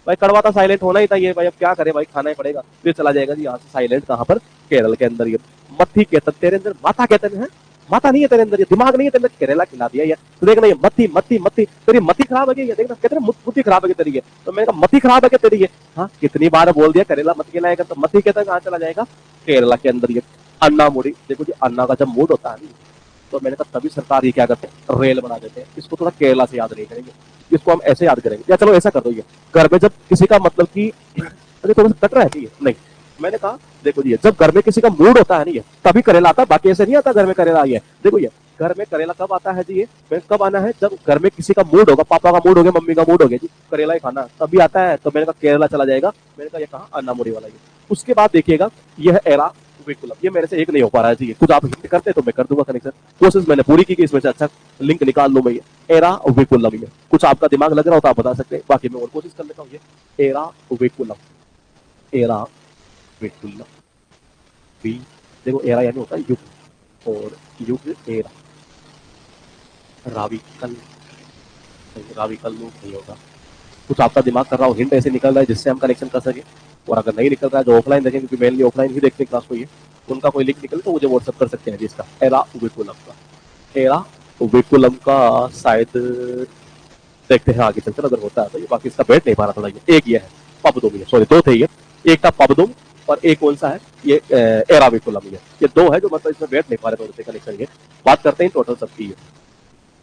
भाई कड़वा था, साइलेंट होना ही था ये, भाई अब क्या करे भाई, खाना ही पड़ेगा। फिर चला जाएगा जी यहाँ से साइलेंट कहाँ पर, केरल के अंदर ये। मत्थी केतन, तेरे अंदर माता केतन है, माता नहीं है तेरे अंदर, ये दिमाग नहीं है तेरे अंदर, करेला खिला दिया ये। तो देखना ये मत्थी मत्थी मत्थी, तेरी मत्ती खराब है क्या, ये देखना कहते हैं बुद्धि खराब है क्या तेरी ये, तो मैंने कहा मत्ती खराब है क्या तेरी ये, हाँ कितनी बार बोल दिया करेला मत खिलाएगा, तो मत्थी केतन कहाँ चला जाएगा, केरला के अंदर ये। अन्ना मुड़ी, देखो जी अन्ना का जब मूड होता है तो मैंने कहा तभी सरकार ये क्या करते हैं, रेल बना देते हैं। इसको थोड़ा केरला से याद नहीं करेंगे, इसको हम ऐसे याद करेंगे, या चलो ऐसा कर दो ये, घर में जब किसी का मतलब कि अरे थोड़ा सा कट रहा है कि नहीं, मैंने कहा देखो जी जब घर में किसी का मूड होता है नहीं, तभी करेला आता है, बाकी ऐसे नहीं आता घर में करेला। ये देखो ये घर में करेला कब आता है जी, ये कब आना है, जब घर में किसी का मूड होगा, पापा का मूड हो गया, मम्मी का मूड हो गया जी, करेला ही खाना, तभी आता है। तो मैंने कहा केरला चला जाएगा, मैंने कहा ये कहा अन्नामुड़ी वाला ये। उसके बाद देखिएगा यह एरा बिल्कुल, ये मेरे से एक नहीं हो पा रहा है जी, कुछ आप हिंट करते तो मैं कर दूंगा कनेक्शन, कोशिश मैंने पूरी की कि इसमें से अच्छा लिंक निकाल लूं मैं ये। एरा विकुलम, ये कुछ आपका दिमाग लग रहा हो तो आप बता सकते हैं, बाकी मैं और कोशिश कर लेता हूँ। ये एरा विकुलम, एरा विकुलम, बी, देखो एरा यानी होता है युग, और युग एरा, रावी कल, रावी कल नहीं होगा, कुछ आपका दिमाग कर रहा हो, हिंट ऐसे निकल रहा है जिससे हम कनेक्शन कर सके। और अगर नहीं निकल रहा है तो ऑफलाइन देखें, क्योंकि मेनली ऑफलाइन ही देखते हैं क्लास को ये, उनका कोई लिंक निकले तो मुझे व्हाट्सअप कर सकते हैं जिसका एरा विकुलम का, एरा विकुलम का शायद देखते हैं आगे चलकर अगर होता है तो ये, बाकी इसका बैठ नहीं पा रहा था ये। एक ये है पबदुम, सॉरी दो थे ये, एक था पबदुम और एक कौन सा है ये एरा विकुलम, ये दो है जो मतलब इसमें बैठ नहीं पा रहे थे कनेक्शन। ये बात करते हैं टोटल सबकी,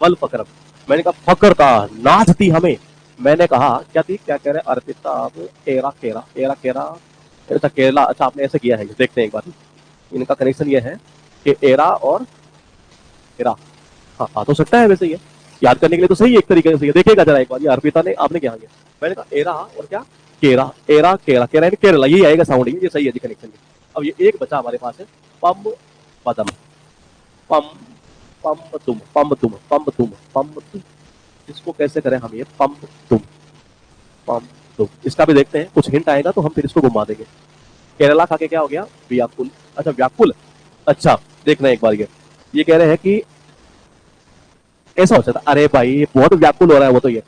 बल फकरम, मैंने कहा फकर था, नाच थी हमें। मैंने कहा क्या थी, क्या कह रहे अर्पिता, अब एरा केरा, एरा केरा, अच्छा केरला, अच्छा आपने ऐसे किया है, देखते हैं एक बार इनका कनेक्शन ये है कि एरा और एरा, हाँ आ तो सकता है वैसे, ये याद करने के लिए तो सही है एक तरीके से। देखिएगा जरा एक बार, ये अर्पिता ने आपने क्या किया, मैंने कहा एरा और क्या केरा, एरा केरा, केरा केरला, यही आएगा साउंड, ये सही है जी कनेक्शन। अब ये एक बचा हमारे पास है पम पदम, पम पम तुम, पम तुम, पम तुम, पम तुम, इसको कैसे करें हम ये, पम तुम, पम तुम, इसका भी देखते हैं, कुछ हिंट आएगा तो हम फिर इसको घुमा देंगे। केरला खा के क्या हो गया, व्याकुल, अच्छा व्याकुल, अच्छा देखना एक बार ये कह रहे हैं कि ऐसा हो सकता है, अरे भाई बहुत व्याकुल हो रहा है वो, तो ये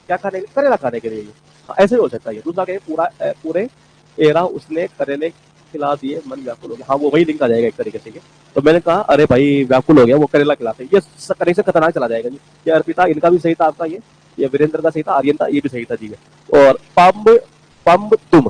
क्या खाने, करेला खाने के लिए ये, हाँ, ऐसे हो सकता है ये। दूसरा कहे पूरा पूरे एरा उसने करेले खिला दिए, मन व्याकुल हो गया, हाँ वो वही लिंक आ जाएगा एक तरीके से। तो मैंने कहा अरे भाई व्याकुल हो गया वो करेला खिलाते, ये कनेक्शन खतरनाक चला जाएगा जी। ये अर्पिता इनका भी सही था, आपका ये वीरेंद्र का सही था, आर्यन था, ये भी सही था जी। और पम्ब पम्ब तुम,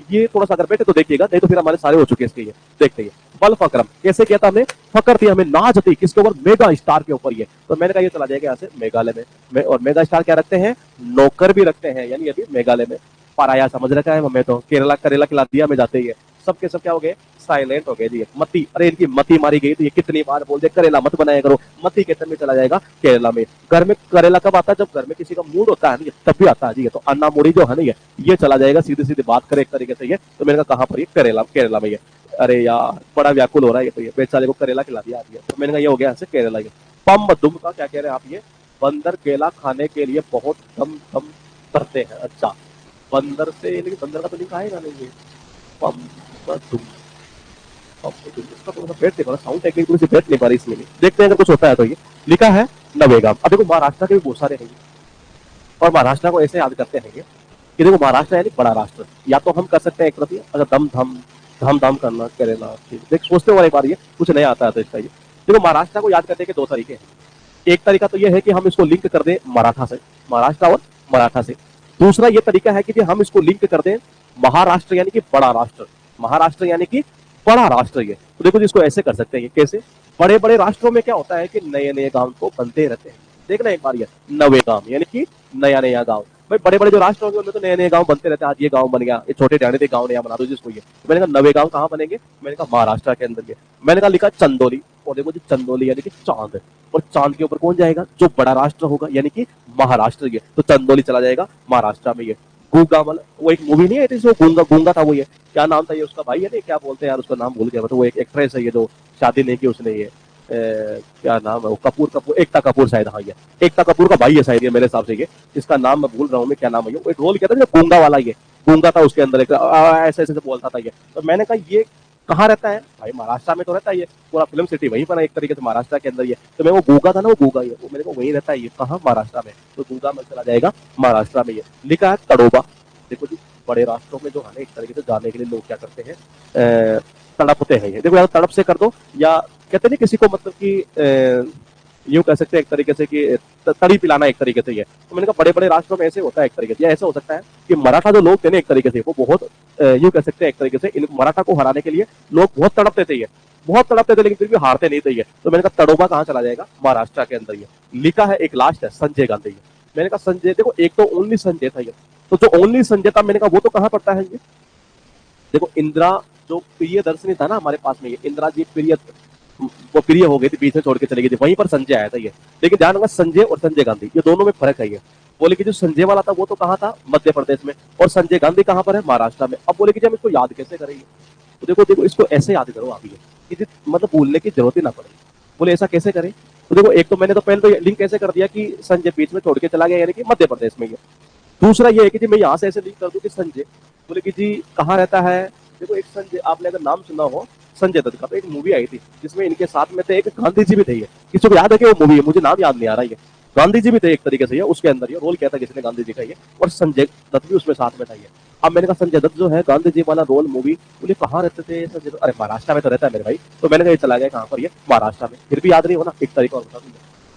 ये थोड़ा सा अगर बैठे तो देखिएगा, नहीं तो फिर हमारे सारे हो चुके हैं इसके, ये देखते हैं। बल फक्रम कैसे किया था हमने, फकर थी हमें, नाच थी किसके ऊपर, मेगा स्टार के ऊपर ये। तो मैंने कहा ये चला जाएगा यहाँ से मेघालय में। और मेगा स्टार क्या रखते हैं, नौकर भी रखते हैं, यानी अभी मेघालय में। पराया समझ रखा है हमें, तो केरला करेला खिला दिया हमें जाते ही है, सबके सब क्या हो गए, साइलेंट हो गए जी। मती, अरे इनकी मती मारी गई, तो ये कितनी बार बोल दे करेला मत बनाया करो, मती के में चला जाएगा केरला में। घर में करेला कब आता है, जब घर में किसी का मूड होता है ना, तब भी आता है जी। तो अन्ना मूडी जो है ना, ये चला जाएगा, सीधी सीधी बात करे एक तरीके से ये। तो मैंने कहा कहाँ पर, ये करेला, केरला में ये। अरे यार बड़ा व्याकुल हो रहा है ये, तो ये बेचारे को करेला खिला दिया आदमी। तो मैंने कहा ये हो गया ऐसे केरला के। पम दुम का क्या कह रहे हैं आप, ये बंदर केला खाने के लिए बहुत दम दम करते हैं। अच्छा, बंदर से, लेकिन बंदर का तो लिखा आएगा नहीं ये। पम दुम, इसका थोड़ा बैठ नहीं पा रहा, साउंड टेक्निक थोड़ी सी बैठ नहीं पा रही इसमें भी। देखते हैं अगर कुछ होता है तो। ये लिखा है नवेगाम। अब देखो महाराष्ट्र के भी बहुत सारे हैं, और महाराष्ट्र को ऐसे याद करते हैं कि देखो महाराष्ट्र यानी बड़ा राष्ट्र। या तो हम कर सकते हैं एक तरफ, अगर दम धम धम धम करना करेला, देख सोचते हो एक बार, ये कुछ नया आता है तो इसका। ये देखो महाराष्ट्र को याद करने के दो तरीके हैं। एक तरीका तो ये है कि हम इसको लिंक कर दें मराठा से, महाराष्ट्र और मराठा से। दूसरा ये तरीका है कि हम इसको लिंक कर दें महाराष्ट्र यानी कि बड़ा राष्ट्र, महाराष्ट्र यानी कि बड़ा राष्ट्र। ये तो देखो इसको ऐसे कर सकते हैं, कैसे, बड़े बड़े राष्ट्रों में क्या होता है कि नए नए गांव तो बनते रहते हैं। देखना एक बार, ये नवे गांव यानी कि नया नया गांव। भाई बड़े बड़े जो राष्ट्र होंगे उनमें तो नए नए गांव बनते रहते हैं। आज ये गांव बन गया, ये छोटे ढाणे थे गांव नया बना दो जिसको। ये तो मैंने कहा नवे गांव कहाँ बनेंगे, मैंने कहा महाराष्ट्र के अंदर। ये मैंने कहा लिखा चंदोली, और देखो जी चंदोली यानी कि चांद, और चांद के ऊपर कौन जाएगा, जो बड़ा राष्ट्र होगा यानी कि महाराष्ट्र। ये तो चंदोली चला जाएगा महाराष्ट्र में। ये गूंगा, मतलब वो एक मूवी नहीं आई थी जो गूंगा गूंगा था, वो ये क्या नाम था ये उसका, भाई है ना, क्या बोलते हैं यार उसका नाम भूल गया। मतलब वो एक एक्ट्रेस है ये जो शादी नहीं की उसने, ये क्या नाम है वो, कपूर कपूर, एकता कपूर शायद, हाँ ये एकता कपूर का भाई है शायद ये मेरे हिसाब से। ये इसका नाम मैं भूल रहा हूँ मैं, क्या नाम है ये, वो एक रोल किया था गूंगा वाला, ये गूंगा था उसके अंदर, एक ऐसे ऐसे बोलता था ये। तो मैंने कहा ये कहाँ रहता है भाई, महाराष्ट्र में तो रहता है ये, पूरा फिल्म सिटी वहीं पर है एक तरीके से महाराष्ट्र के अंदर ये। तो मैं वो गूंगा था ना, वो गूंगा ये, वो मेरे को वहीं रहता है ये, कहाँ महाराष्ट्र में। तो गूंगा में चला जाएगा महाराष्ट्र में। ये लिखा है तड़ोबा। देखो जी बड़े राष्ट्रों में जो है ना, एक तरीके से जाने के लिए लोग क्या करते हैं, तड़पते हैं। ये देखो यार, तड़प से कर दो, या कहते नहीं किसी को, मतलब कि यूं कह सकते हैं एक तरीके से कि तड़ी पिलाना एक तरीके से। ये तो मैंने कहा बड़े बड़े राष्ट्रों में ऐसे होता है एक तरीके से। ऐसे हो सकता है कि मराठा जो लोग थे ना एक तरीके से, वो बहुत यूं कह सकते हैं एक तरीके से, इन मराठा को हराने के लिए लोग बहुत तड़पते थे, ये बहुत तड़पते थे, लेकिन फिर भी हारते नहीं थे ये। तो मैंने कहा तड़ोबा कहाँ चला जाएगा, महाराष्ट्र के अंदर। ये लिखा है एक लास्ट है संजय गांधी। मैंने कहा संजय, देखो एक तो ओनली संजय था ये, तो जो ओनली संजय था मैंने कहा वो तो कहाँ पड़ता है ये। देखो इंदिरा जो प्रिय दर्शनी था ना हमारे पास में, ये इंदिरा जी प्रिय, वो प्रिय हो गई थी, बीच में छोड़ के चली गई थी, वहीं पर संजय आया था ये। लेकिन ध्यान रखना संजय और संजय गांधी ये दोनों में फर्क है। ये बोले कि जो संजय वाला था वो तो कहाँ था, मध्य प्रदेश में, और संजय गांधी कहाँ पर है, महाराष्ट्र में। अब बोले कि हम इसको याद कैसे करेंगे, तो देखो देखो इसको ऐसे याद करो आप, ये कि मतलब भूलने की जरूरत ही ना पड़े। बोले ऐसा कैसे करें, तो देखो एक तो मैंने तो पहले तो लिंक कैसे कर दिया कि संजय बीच में छोड़ के चला गया यानी कि मध्य प्रदेश में। ये दूसरा ये है कि जी मैं यहाँ से ऐसे लिंक कर दूं कि संजय, बोले कि जी कहाँ रहता है। देखो एक संजय, आपने अगर नाम सुना हो संजय दत्त का, तो एक मूवी आई थी जिसमें इनके साथ में थे, एक गांधी जी भी थे। ये किसी को याद है कि वो मूवी है, मुझे नाम याद नहीं आ रहा है। ये गांधी जी भी थे एक तरीके से, ये उसके अंदर ये रोल किया था जिसने गांधी जी का, ये और संजय दत्त भी उसमें साथ में था। ये अब मैंने कहा संजय दत्त जो है गांधी जी वाला रोल मूवी, बोले कहाँ रहते थे संजय दत्त, अरे महाराष्ट्र में तो रहता है मेरे भाई। तो मैंने कहा ये चला गया कहाँ पर, ये महाराष्ट्र में। फिर भी याद नहीं हो ना, एक तरीका और बता दूं,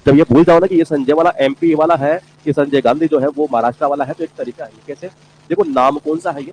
जब ये भूल जाओ ना कि ये संजय वाला एमपी वाला है, कि संजय गांधी जो है वो महाराष्ट्र वाला है, तो एक तरीका है कैसे। देखो नाम कौन सा है ये,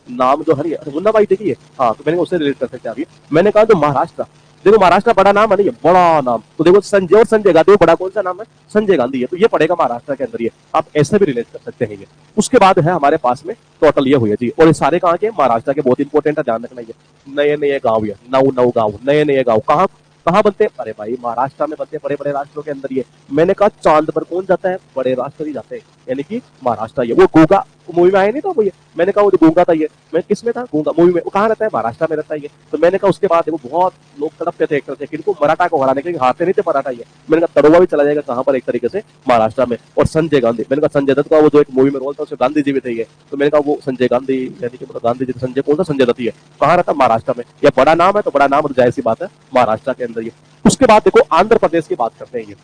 नाम जो है मुन्ना भाई देखिए, हाँ तो मैंने उससे रिलेट कर सकते हैं अभी। मैंने कहा जो महाराष्ट्र, देखो महाराष्ट्र बड़ा नाम है नहीं, बड़ा नाम, तो देखो संजय और संजय गांधी, बड़ा कौन सा नाम है, संजय गांधी है, तो ये पड़ेगा महाराष्ट्र के अंदर। ये आप ऐसे भी रिलेट कर सकते हैं। ये उसके बाद है हमारे पास में टोटल ये हुई है जी, और ये सारे कहाँ के, महाराष्ट्र के, बहुत इंपॉर्टेंट है ध्यान रखना। ये नए नए गाँव, ये नौ गाँव, नए नए गाँव कहाँ कहाँ बनते हैं, अरे भाई महाराष्ट्र में बनते हैं, बड़े बड़े राष्ट्रों के अंदर। ये मैंने कहा चांद पर कौन जाता है, बड़े राष्ट्र ही जाते हैं, यानी कि महाराष्ट्र। ये वो गूंगा मूवी में आया नहीं था वो, ये मैंने कहा वो जो गूंगा था, ये मैं किस में था, गूंगा मूवी में, वो कहाँ रहता है, महाराष्ट्र में रहता है ये। तो मैंने कहा उसके बाद देखो बहुत लोग तड़पते थे एक तरह से, किनको मराठा को हराने के लिए, हारते नहीं थे मराठा। ये मैंने कहा तड़ोबा भी चला जाएगा कहाँ पर, एक तरीके से महाराष्ट्र में। और संजय गांधी, मैंने कहा संजय दत्त का वो जो एक मूवी में रोल था उसमें गांधी जी भी थे ये, तो मैंने कहा वो संजय गांधी यानी कि गांधी जी, संजय कौन सा, संजय दत्त है, कहाँ रहता, महाराष्ट्र में। यह बड़ा नाम है तो बड़ा नाम, जाहिर सी बात है महाराष्ट्र के अंदर। ये उसके बाद देखो आंध्र प्रदेश की बात करते हैं। ये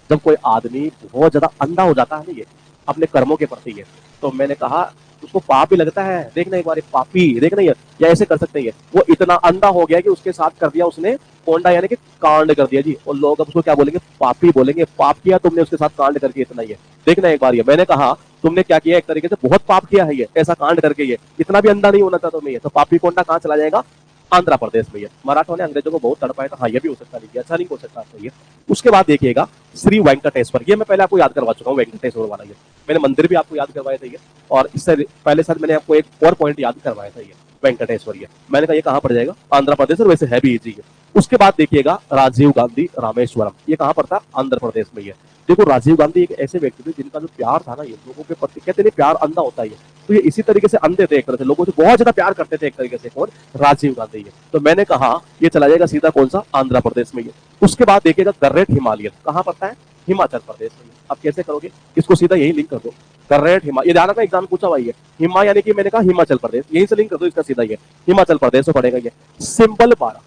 जब कोई आदमी बहुत ज्यादा अंधा हो जाता है ना ये अपने कर्मों के प्रति, ये तो मैंने कहा उसको पाप ही लगता है। देखना एक बार, पापी देखना, ये या ऐसे कर सकते हैं, वो इतना अंधा हो गया कि उसके साथ कर दिया उसने कोंडा यानी कि कांड कर दिया जी, और लोग अब उसको क्या बोलेंगे, पापी बोलेंगे, पाप किया तुमने उसके साथ कांड करके, इतना ही है। देखना एक बार, ये मैंने कहा तुमने क्या किया, एक तरीके से बहुत पाप किया है ये, ऐसा कांड करके, ये इतना भी अंधा नहीं होना था तुम्हें, ये तो पापी कोंडा कहाँ चला जाएगा, आंध्र प्रदेश में है। मराठों ने अंग्रेजों को बहुत तड़पाया था, हाँ ये भी हो सकता, नहीं अच्छा नहीं हो सकता सही है। उसके बाद देखिएगा श्री वेंकटेश्वर, ये मैं पहले आपको याद करवा चुका हूँ, वेंकटेश्वर वाला ये मैंने मंदिर भी आपको याद करवाया था ये, और इससे पहले सर मैंने आपको एक और पॉइंट याद करवाया था ये वेंकटेश्वर, ये मैंने कहा ये कहाँ पड़ जाएगा, आंध्र प्रदेश, और वैसे है भी इजी है। उसके बाद देखिएगा राजीव गांधी रामेश्वरम, ये कहाँ पड़ता है, आंध्र प्रदेश में है। देखो राजीव गांधी एक ऐसे व्यक्ति थे जिनका जो प्यार था ना ये लोगों के प्रति, कहते नहीं प्यार अंधा होता है, तो ये इसी तरीके से अंधे थे एक तरह से, लोगों से बहुत ज्यादा प्यार करते थे एक तरीके से, कौन, राजीव गांधी है। तो मैंने कहा ये चला जाएगा सीधा कौन सा, आंध्र प्रदेश में ये। उसके बाद देखिएगा ग्रेट हिमालयन, कहाँ पड़ता है, हिमाचल प्रदेश में। अब कैसे करोगे, इसको सीधा यही लिंक कर दो, ग्रेट हिमालय, ये ध्यान रखना एग्जाम पूछा हुआ है, हिमा यानी कि मैंने कहा हिमाचल प्रदेश, यहीं से लिंक कर दो इसका सीधा, ये हिमाचल प्रदेश में पड़ेगा ये। सिंबल पारा,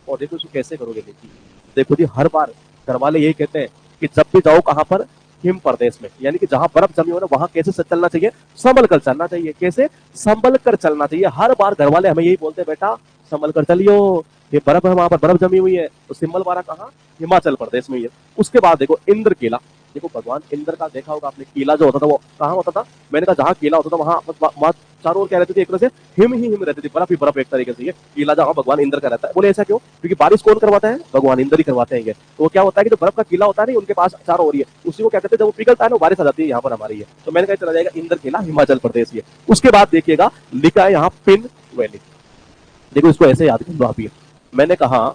और देखो इसको कैसे करोगे, देखिए देखो जी हर बार घर वाले यही कहते हैं कि जब भी जाओ कहां पर, हिम प्रदेश में, यानी कि जहां बर्फ जमी हो ना वहां कैसे चलना चाहिए, संभल कर चलना चाहिए, कैसे, संभल कर चलना चाहिए। हर बार घर वाले हमें यही बोलते हैं बेटा संभल कर चलियो, ये बर्फ है वहां पर बर्फ जमी हुई है। तो सिंबल वाला कहाँ, हिमाचल प्रदेश में ही है। उसके बाद देखो इंद्र किला, देखो भगवान इंद्र का देखा होगा आपने, किला जो होता था वो कहाँ होता था, मैंने कहा जहाँ किला होता था वहां चारों ओर क्या रहती थी, एक तरह से हिम ही हिम रहती थी, बर्फ ही बर्फ एक तरीके से, ये किला जहाँ भगवान इंद्र का रहता है। बोले ऐसा क्यों, क्योंकि बारिश कौन करवाता है, भगवान इंद्र ही करवाते हैं। तो वो क्या होता है कि जो बर्फ का किला होता है नहीं उनके पास चारों ओर, उसी को क्या कहते हैं, जब वो पिघलता है ना बारिश आ जाती है यहाँ पर हमारी है। तो मैंने कहा चला जाएगा इंद्र किला हिमाचल प्रदेश ये। उसके बाद देखिएगा लिखा है यहाँ पिन वैली, देखो इसको ऐसे याद कर लो आप, ये मैंने कहा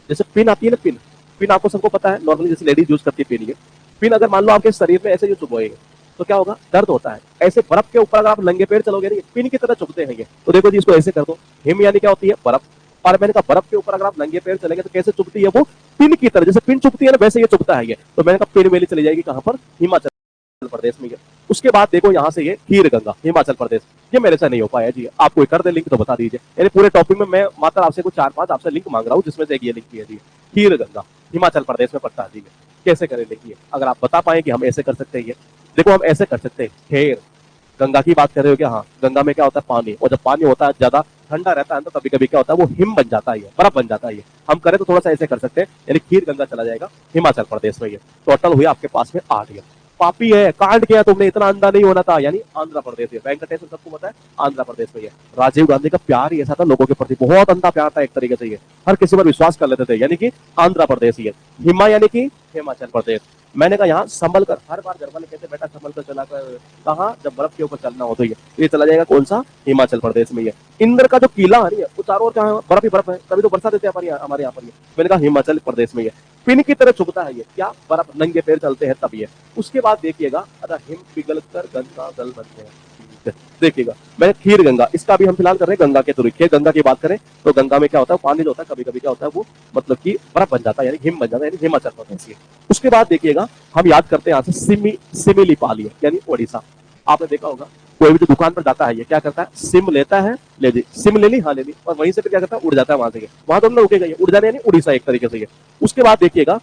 जैसे पिन आती है ना, पिन पिन आपको सबको पता है नॉर्मली, जैसे लेडीज यूज करती है पिन, ये पिन अगर मान लो आपके शरीर में ऐसे जो चुभोएंगे तो क्या होगा, दर्द होता है। ऐसे बर्फ के ऊपर अगर आप नंगे पैर चलोगे ना पिन की तरह चुभते हैं ये। तो देखो जी इसको ऐसे कर दो, हिम यानी क्या होती है, बर्फ, और मैंने कहा बर्फ के ऊपर अगर आप नंगे पैर चलेंगे तो कैसे चुभती है वो, पिन की तरह, जैसे पिन चुभती है ना वैसे ये चुभता है ये। तो मैंने कहा पिन वैली चली जाएगी कहां पर, हिमाचल प्रदेश में। उसके बाद देखो यहाँ से ये खीर गंगा हिमाचल प्रदेश, ये मेरे से नहीं हो पाया जी, आपको कर दे लिंक तो बता दीजिए। यानी पूरे टॉपिक में मैं मात्र आपसे कुछ 4-5 आपसे लिंक मांग रहा हूँ, जिसमें से एक ये लिंक है जी, खीर गंगा हिमाचल प्रदेश में पड़ता है जी। कैसे करें देखिए, अगर आप बता पाए कि हम ऐसे कर सकते हैं ये, देखो हम ऐसे कर सकते हैं, खेर गंगा की बात कर रहे हो क्या, हाँ गंगा में क्या होता है पानी, और जब पानी होता है ज्यादा ठंडा रहता है तो कभी कभी क्या होता है वो हिम बन जाता है, बर्फ बन जाता है। हम करें तो थोड़ा सा ऐसे कर सकते हैं, यानी खीर गंगा चला जाएगा हिमाचल प्रदेश में। ये टोटल हुए आपके पास में 8। ये पापी है, कांड किया तुमने, इतना अंधा नहीं होना था, यानी आंध्र प्रदेश है। वेंकटेश्वर सबको पता है आंध्र प्रदेश में है। राजीव गांधी का प्यार ही ऐसा था लोगों के प्रति, बहुत अंधा प्यार था एक तरीके से, ये हर किसी पर विश्वास कर लेते थे, यानी कि आंध्र प्रदेश ही है। हिमा यानी कि हिमाचल प्रदेश। मैंने कहा यहाँ संभल कर, हर बार घर वाले कहते बेटा संभल कर चला कर, कहा जब बर्फ के ऊपर चलना हो तो ये चला जाएगा कौन सा, हिमाचल प्रदेश में। ये इंद्र का जो किला है वो चारों ओर कहाँ बर्फ ही बर्फ है, कभी तो बरसात देते हैं हमारे यहाँ पर। ये मैंने कहा हिमाचल प्रदेश में ये पिन की तरह चुभता है ये, क्या बर्फ, नंगे पैर चलते हैं तब ये। उसके बाद देखिएगा अगर हिम पिघल कर गंगा जल बनते हैं, देखिएगा मैं खीर गंगा, इसका भी हम फिलहाल कर रहे हैं गंगा के थ्रू। खीर गंगा की बात करें तो गंगा में क्या होता है, पानी जो होता है कभी कभी क्या होता है वो मतलब कि बर्फ बन जाता है, यानी हिम बन जाता है, यानी हिमाचल प्रदेश। उसके बाद देखिएगा हम याद करते हैं यहाँ से सिमिलीपाली, यानी ओडिशा। आपने देखा होगा कोई भी जो दुकान पर जाता है ये क्या करता है, सिम लेता है, ले ली सिम ले ली, हाँ ले ली, और वहीं से फिर क्या करता है उड़ जाता है वहां से, वहां तो रुकेगा ये, उड़ जाने यानी उड़ीसा एक तरीके से ये। उसके बाद देखिएगा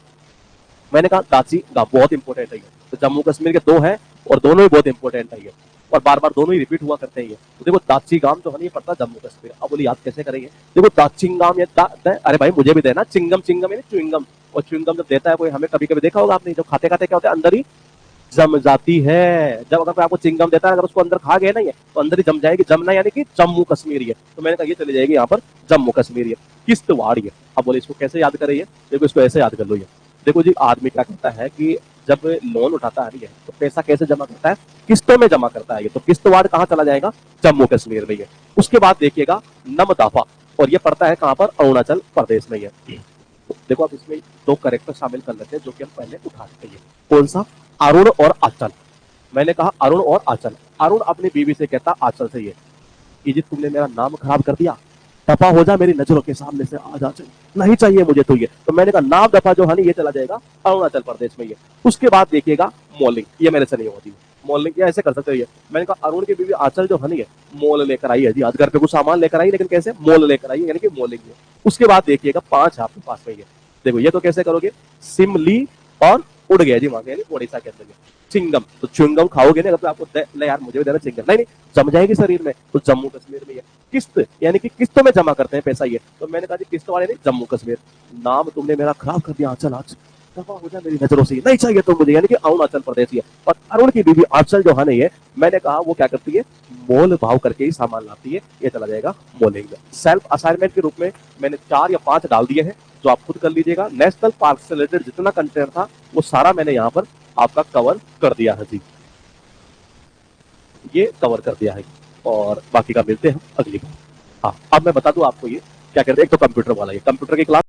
मैंने कहा दाची गांव बहुत इंपॉर्टेंट है ये, तो जम्मू कश्मीर के 2 हैं और दोनों ही बहुत इंपॉर्टेंट है ये, और बार बार दोनों ही रिपीट हुआ करते हैं ये। तो देखो दाचिंगाम जो है ये पड़ता जम्मू कश्मीर। अब बोली याद कैसे करेंगे, देखो दाचिंगाम या अरे भाई मुझे भी देना, चिंगम चिंगम यानी च्युइंगम, और च्युइंगम जब देता है कोई हमें, कभी कभी देखा होगा आपने, जब खाते खाते क्या होता है अंदर ही जम जाती है। जब अगर कोई आपको चिंगम देता है अगर उसको अंदर खा गए ना ये तो अंदर ही जम जाएगी, जमना यानी कि जम्मू कश्मीर है। तो मैंने कहा ये चली जाएगी यहाँ पर जम्मू कश्मीर है। किश्तवाड़ है। अब बोले इसको कैसे याद करें, देखो इसको ऐसे याद कर लो ये। देखो जी आदमी क्या करता है कि जब लोन उठाता है तो पैसा कैसे जमा करता है, किस्तों में जमा करता है ये। तो किश्तवाड़ कहाँ चला जाएगा, जम्मू कश्मीर में है। उसके बाद देखिएगा नमदाफा, और ये पड़ता है कहाँ पर, अरुणाचल प्रदेश में है। देखो आप इसमें 2 कैरेक्टर शामिल कर लेते हैं जो कि हम पहले उठाते हैं। कौन सा, अरुण और आंचल। मैंने कहा अरुण और आंचल। अरुण अपनी बीवी से कहता आंचल से ये जी तुमने मेरा नाम खराब कर दिया, दफा हो जा मेरी नजरों के सामने से, आ जा, नहीं चाहिए मुझे तो ये। तो मैंने कहा नाम दफा जो है ये चला जाएगा अरुणाचल प्रदेश में ये। उसके बाद देखिएगा मॉलिंग, ये मेरे से नहीं होती मॉलिंग, क्या ऐसे कर सकते हो ये। मैंने कहा अरुण की बीवी आंचल जो है ये मोल लेकर आई है जी, आज घर पे कुछ सामान लेकर आई, लेकिन कैसे, मोल लेकर आई, यानी कि मॉलिंग है। उसके बाद देखिएगा 5 आपके पास में ये, देखो ये तो कैसे करोगे, सिमली और उड़ गया जी वहां से, यानी ओडिशा के अंदर। चिंगम, तो च्युइंगम खाओगे ना, अगर आपको ले यार मुझे भी देना चिंगम, नहीं जम जाएगी शरीर में, तो जम्मू कश्मीर में है। किस्त यानी कि किस्तों में जमा करते हैं पैसा ये। तो मैंने कहा जी किस्त वाले नहीं, जम्मू कश्मीर। नाम तुमने मेरा खराब कर दिया आंचल आज, दफा हो जाए मेरी नजरों से, नहीं चाहिए तो मुझे, यानी कि अरुणाचल प्रदेश ही है। और अरुण की बीवी आंचल जो है ना, ये मैंने कहा वो क्या करती है, मोल भाव करके ही सामान लाती है। ये चला जाएगा मोलिंग में। सेल्फ असाइनमेंट के रूप में मैंने 4 या 5 डाल दिए हैं, जो आप खुद कर लीजिएगा। नेशनल पार्क से रिलेटेड जितना कंटेंट था वो सारा मैंने यहाँ पर आपका कवर कर दिया है जी, ये कवर कर दिया है। और बाकी का मिलते हैं अगली बार। हाँ, अब मैं बता दूं आपको ये क्या कहते हैं, एक तो कंप्यूटर वाला, ये कंप्यूटर की क्लास